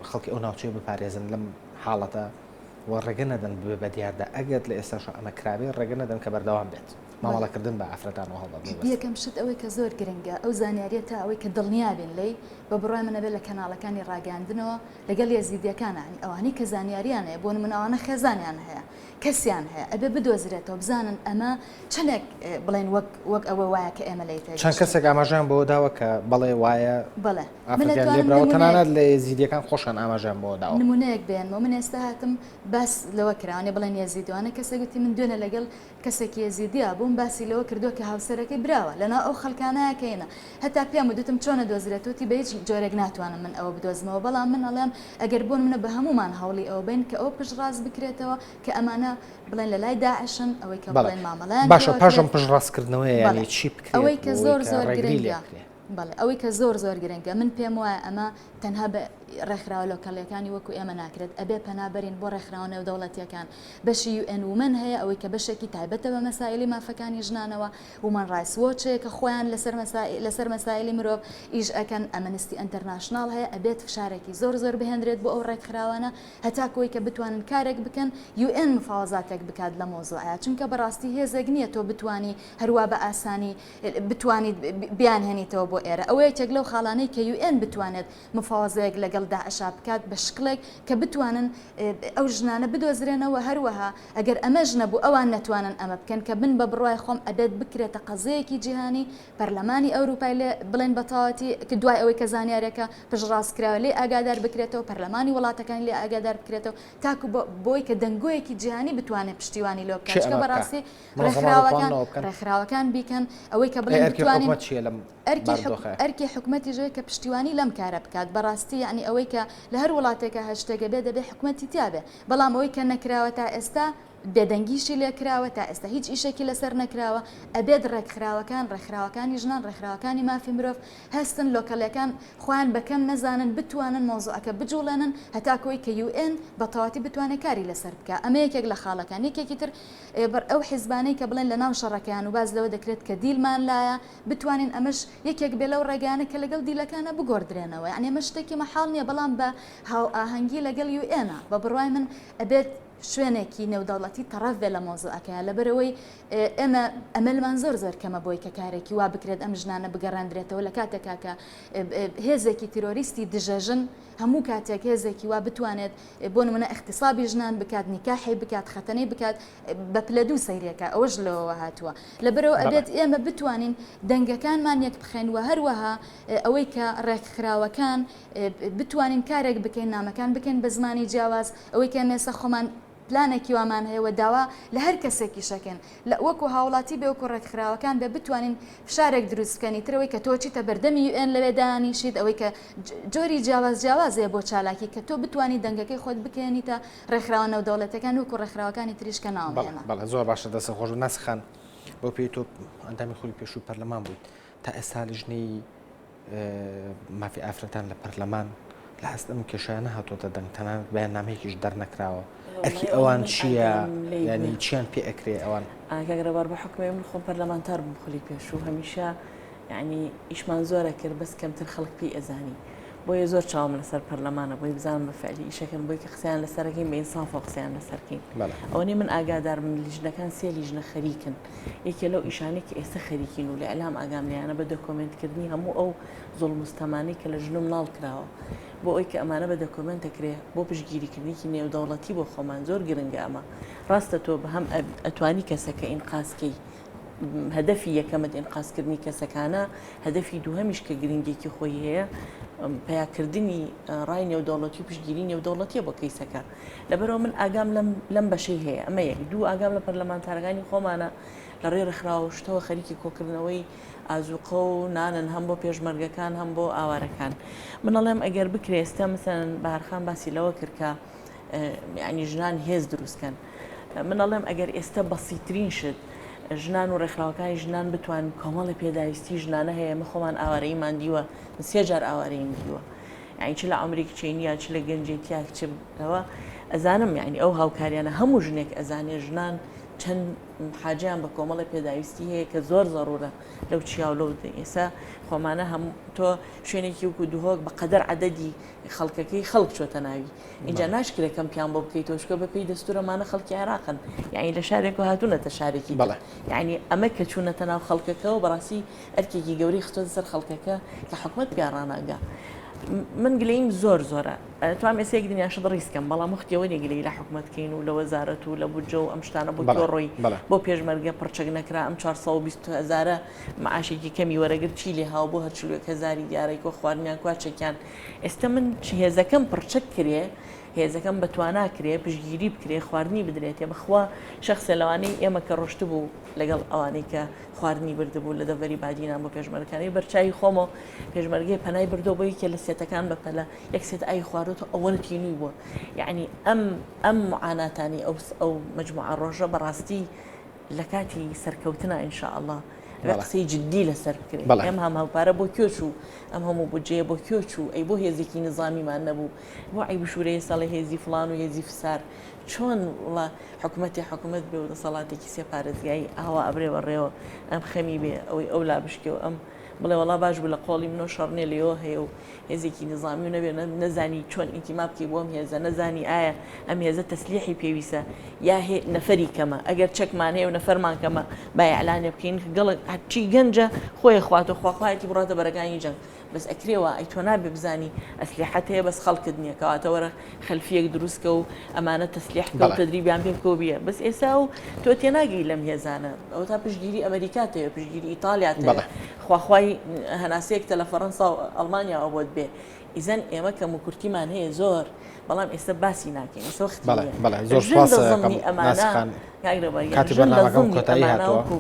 [SPEAKER 1] خەڵکی ئەو ناوچەیە بپارێزن لەم حاڵەتە و ڕێگە نەدەن بە دیاردا ئەگەر لە ئێستاشە ئەمە کرابێ ڕێگە نەدەن کە بەردەوام بێت مامەڵەکردن بە ئافرەتان و هەڵبەت
[SPEAKER 3] یەکەم شت ئەوەی کە زۆر گرنگە ئەو زانیاریە تا ئەوەی کە دڵنیابێن لی بە بڕای منەبێت لە کەناڵەکانی ڕاگەاندنەوە لەگەڵ یەزیدیەکانانی ئەوانی کە زانیاریان هەیە بۆ من ئەوانە خێزانیان هەیە کەسیان هەیە ئەبێ بدۆزرێتەوە بزانن ئەمە چەندێک بڵێن وەک ئەوە وایە کە ئێمە لی
[SPEAKER 1] چەند کەسێک ئاماژیان بۆ داوە کە بەڵێ وایە
[SPEAKER 3] بڵێ
[SPEAKER 1] لێبراوە تەنانەت لە یەزیدیەکان خۆشان ئاماژیان بۆ داوە
[SPEAKER 3] نمونەیەک بێنەوە من ئێستا هاتم باس لەوە کراوانێ بڵێن یەزیدوانە کەسێک گوتی من دوێنە لەگەڵ کەسێکی یەزیدیە بووم باسی لەوە کردووە کە هاوسەرەکەی براوە لەنا ئەو خەڵکانایەکەینە هەتا پێم وتم چۆنە دۆزرێتوتی بە هیچ جۆرێک ناتوانم من ئەوە بدۆزمەوە بەڵام من ئەڵێم ئەگەر بۆن منە بە هەمومان هەوڵی ئەو بین کە ئەو پشتڕاست بکرێتەوە کە ئەمانە بڵێن لە لای داعشن ئەوەی کە بڵێن مامەڵیان
[SPEAKER 1] باشە پاشم پشتڕاستکردنەوەی یعنی چی بکرێت
[SPEAKER 3] ئەوەی کە زۆر گرنگە بەڵێ ئەوەی کە زۆر گرنگە من پێم وایە ئەمە تەنها بە ڕێکخراوە لۆکەڵیەکانی وەکو ئێمە ناکرێت ئەبێ پەنابەرین بۆ ڕێکخراوە نێودەوڵەتیەکان بەشی UN Women هەیە ئەوەی کە بەشێکی تایبەتە بە مەسائلی مافەکانی ژنانەوە Women Rights Watch کە خۆیان لەسەر مەسائلی مرۆڤ ئیش ئەکەن Amnesty International هەیە ئەبێت فشارێکی زۆر بهێنرێت بۆ ئەو ڕێکخراوانە هەتا کۆی کە بتوانن کارێک بکەن UN مفاوەزاتێک بکات لە مۆزوعە چونکە بەڕاستی هێزێک نییە تۆ بتوانی هەروە بە ئاسانی بتوانیت بیان هێنیتەوە بۆ ئێرە ئەوەیە تێک لەو خاڵانەی کە UN بتوانێت مفاوەزەیەک لەگەڵ داعش بکات بە شکلێک کە بتوانن ئەو ژنانە بدۆزرێنەوە هەروەها ئەگەر ئەمە ژنە بوو ئەوان نەتوانن ئەمە بکەن کە بن بە بڕوای خۆم ئەبێت بکرێتە قەزەیەکی جیهانی پەرلەمانی ئەوروپای لێ بڵێن بەتەواتی کە دوای ئەوەی کە زانیارێکە پشتڕاستکراوە لێ ئاگادار بکرێتەوە پەرلەمانی وڵاتەکانی لێ ئاگادار بکرێتەوە تاکو بۆی کە دەنگۆیەکی جیهانی بتوانێت پشتیوانی لۆ بکات کە بەڕاستی ڕێکخراوەکان بیکەن ئەوەی کە بڵێن بتوانین ئەرکی حکومەتی ژێ کە پشتیوانی لەم کارە بکات بەڕاستی یعنی ئەوەی کە لە هەر وڵاتێکە هەشتێگە بێ دەبێ حکومەتی تیاابێ بەڵام ئەوەی کە نەکراوە تا ئێستا بێدەنگیشی لێکراوە تا ئێستا هیچ ئیشێکی لەسەر نەکراوە ئەبێت ڕێکخراوەکانی ژنان ڕێکخراوەکانی مافی مرۆڤ هەستن لۆکەلەکان خۆیان بەکەم نەزانن بتوانن مۆزوعەکە بجوڵێنن هەتا کۆی کە UN بەتەواتی بتوانێت کاری لەسەر بکە ئەمە یەکێک لە خاڵەکان یەکێکی تر بەر ئەو حیزبانەی کە بڵێن لە ناو شەڕەکەیان و باز لەوە دەکرێت کە دیلمان لایە بتوانین ئەمەش یەکێک بێ لەو ڕێگانە کە لەگەڵ دیلەکانە بگۆڕدرێنەوە یعنی ئەمە شتێکی مەحاڵ نییە بەڵام بە هاو ئاهەنگی لەگەڵ UN بە بڕوای من ئەبێت شوێنێکی نێودەوڵەتی تەڕەف بێ لە مۆزوعەکەیە لەبەرەوەی ئێمە ئەمەلمان زۆر کەمە بۆی کە کارێکی وا بکرێت ئەم ژنانە بگەڕاندرێتەوە لە کاتێکا کە هێزێکی تیرۆریستی دژەژن هەموو کاتێک هێزێکی وا بتوانێت بۆ نمونە اختصابی ژنان بکات نیکاحی بکات خەتەنەی بکات بە پلە دوو سەیرێکە ئەوەش لەوە هاتووە لەبەرەوە ئەبێت ئێمە بتوانین دەنگەکانمان یەک بخەین و هەروەها ئەوەی کە ڕێکخراوەکان بتوانین کارێک بکەین نامەکان بکەین بە زمانی جیاواز ئەوەی کە مێسە خۆمان پلانێکی وامان هەیە داوا لە هەر کەسێکی شەکەن لە وەکو هاوڵاتی بێ وەکو ڕێکخراوەکان بێ بتوانین فشارێک دروستکەنی ترەوەی کە تۆچیتە بەردەمی UN لەوێدانیشیت ئەوەی کە جۆری جیاوازەیە بۆ چالاکی کە تۆ بتوانی دەنگەکەی خۆت بکەنیتە ڕێکخراوە نێودەوڵەتەکان وەکو ڕێکخراوەکانی تریشکە ناوەمێنە
[SPEAKER 1] بەڵێ زۆر باشە دەسە خۆش ناسخان بۆ پێی تۆ ئەندامی خۆی پێشوو پەرلەمان بوویت تا ئێستا ژنەی مافی ئافرەتان لە پەرلەمان لە هەستم کێشیانە هاتوۆتە دەنگ تەنان بەیان نامەیەکیش دەرنەکراوە ئەرکی ئەوان چییە ینی چیان پێ ئەکرێ ئەوان
[SPEAKER 2] ئاگەگرەبار بە حکومێ من خۆم پەرلەمانتار بم خۆلی پێشوو هەمیشە یعنی ئیشمان زۆرە کرد بەس کەمتر خەڵک پێی ئەزانی بۆیە زۆر چاوم لەسەر پەرلەمانە بۆی بزانم بە فعلی ئیشەکەم بۆی کە قسەیان لەسەرەکەین بە ئینسافە قسەیان لەسەرکەین ئەوەنێ من ئاگادارم لیژنەکان سێ لیژنە خەریکن یەکێ لەو ئیشانەی کە ئێستا خەریکین و لە ئەلام ئاگام لێیانە بە دۆکۆمنتکردنی هەموو ئەو زۆڵم مستەمانەی کە لە ژنم ناڵ کراوە بۆ ئەوی کە ئەمانە بە دۆکۆمنت دەکرێ بۆ پشتگیریکردنیکی نێودەوڵەتی بۆ خۆمان زۆر گرنگە ئەمە ڕاستە تۆ بە هەم ئەتوانی کەسەکە ئینقاسکەی هەدەفی یەکەمت ئینقاسکردنی کەسەکانە هەدەفی دووهەمیش کە گرنگێکی خۆی هەیە پیاکردنی ڕای نێودەوڵەتی و پشتگیری نێودەوڵەتیە بۆ کەیسەکە لەبەرەوە من ئاگام لەم بەشەی هەیە ئەمە یەک دوو ئاگام لە پەرلەمانتارەکانی خۆمانە لە ڕێ ڕێکخراوە شتەوە خەریکی کۆکردنەوەی ئازوقە و نانن هەم بۆ پێشمەرگەکان هەم بۆ ئاوارەکان منەڵێم ئەگەر بکرێ ئێستا مەسەن بەهارخان باسی لەوە کرد کە یعنی ژنان هێز دروستکەن منەڵێم ئەگەر ئێستا بەسیترین شت ژنان و ڕێکخراوەکانی ژنان بتوان کۆمەڵی پێداویستی ژنانە هەیە ئێمە خۆمان ئاوارەیمان دیوە سێ جار ئاوارەیم دیوە یعنی چ لە ئەمریک چینیا چ لە گەنجێتیا چ لەوە ئەزانم یعنی ئەو هاوکاریانە هەموو ژنێک ئەزانێ ژنان چەند چەند حاجیان بە کۆمەڵی پێداویستی هەیە کە زۆر زەڕورە لەو چیا و لەو ئێستا خۆمانە هەموو تۆ شوێنێکی وکو دوهۆک بە قەدەر عەدەدی خەڵکەکەی خەڵک چۆتە ناوی اینجا ناشکرێکم پیان بۆ بکەیت تۆشکە بەپێی دەستورەمانە خەڵکی عێراقن یعنی لە شارێک و هاتوونەتە شارێکی یعنی ئەمە کە چوونەتە ناو خەڵکەکەەوە بەڕاستی ئەرکێکی گەوری خستۆ سەر خەڵکەکە کە حکومت پیاڕاناگا من گلەیم زۆر زۆرە توام ئێسێک دنیاشە ڕیسکەم بەڵام وختیەوە نێگلی لە حکومەتکەین و لە وەزارەت و لە بودجە و ئەم شتانە بۆ ڕۆی بۆ پێشمەرگە پڕچەک نەکرا ئەم 420,000 معاشێکی کەمی وەرەگر چی لێ هاو بۆ هەرچلوێکهزاری دیارێکۆ خواردنیان کوچێکیان ئێستا من هێزەکەم پڕچەک کرێ هێزەکەم بەتواننا کرێ پشگیری بکرێ خواردنی بدرێتێ بخوا شخصە لەوانەی ئێمە کە ڕۆشت بوو لەگەڵ ئەوانەی کە خواردنی بردبوو لە دەڤەری بادینان بۆ پێشمەرەکانی بەرچوی خۆمە پێشمەرگەی پەنای بردۆ بۆی کە لە سێتەکان بەپەلە یەک سێت ئای خواردۆ ئەوەنتینوی بووە یعنی ئەم معاناتانی ئەو مجموعە ڕۆژە بەڕاستی لە کاتی سەرکەوتنە ئینشاءالله قسەی جددی لەسەر بکرێت ئەم هەماپارە بۆ کێچ و ئەم هەموو بودجێ بۆ کێچ و ئەی بۆ هێزێکی نظامیمان نەبوو بۆ ئەی بشورەیە ساڵی هێزی فلان و هێزی فسار چۆن وڵا حکوومەتی حکوومەت بێ و دەسەڵاتێکی سێپارێزگایی ئاوا ئەبرێ بەڕێوە ئەم خەمی بێ ئەوەی ئەو لا بشکێ و ئەم بڵێ وڵا باش بوو لە قۆڵی منۆ شەڕنێ لێەوە هەیە و هێزێکی نظامی و نەبێ نەزانی چۆن ئینتیما بکەی بۆم هێزە نەزانی ئایا ئەم هێزە تەسلیحی پێویستە یا نەفەری کەمە ئەگەر چەکمان هەیە و نەفەرمان کەمە با ئەعلانێ بکەین گەڵک هەرچی گەنجە خۆی خوات و خواخوایەتی بڕاتە بەرەکانی جەنگ بەس ئەکرێەوە ئەی تۆ نابێ بزانی ئەسلیحەت هەیە بەس خەڵکت نییە کەواتە وەرە خەلفیەک دروستکە و ئەمانە تەسلیحکە و تدریبیان پێ بکەوە بیە بەس ئێستا و تۆ تێناگەی لەم هێزانە ئەو تا پشگیری ئەمریکات هەیە پشگیری ئیتالیات خواخوای هەناسەیەک تە لە فەڕەنسا و ئەڵمانیا ئەوەت بێ ئیزەن ئێمە کەم و کورتیمان هەیە زۆر بەڵام ئێستا باسی ناکەین ئێستا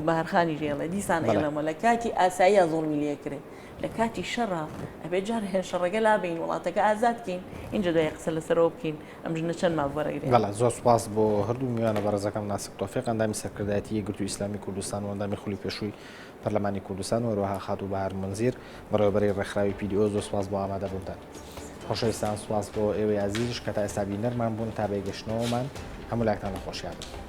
[SPEAKER 2] بەهرخانی ژێڵە دیسان ئێڵەمە لە کاتی ئاساییە زۆڵمی لێکرێ لە کاتی شەڕە ئەبێ جار هێن شەڕەکە لابین وڵاتەکە ئازادکەین اینجا دوای قسە لەسەرەوە بکەین ئەم ژنە چەند ماوەرەگرێت
[SPEAKER 1] زۆر سوپاس بۆ هەردوو میوانە بەڕێزەکەم ناسک تۆفیق ئەندامی سەرکردایەتی یەکگرتووی ئیسلامی کوردستان و ئەندامی خولی پێشووی پەرلەمانی کوردستان و هەروەها خات و بەهار منزیر بەڕێوەبەری ڕێکخراوی پیدیۆ زۆر سوپاس بۆ ئامادەبوونتان خۆشەویستان سوپاس بۆ ئێوەی عەزیز کە تا ئێستا بینەرمان بوون تا بێگەشتنەوەمان هەموو لاکتان لە خۆشیان.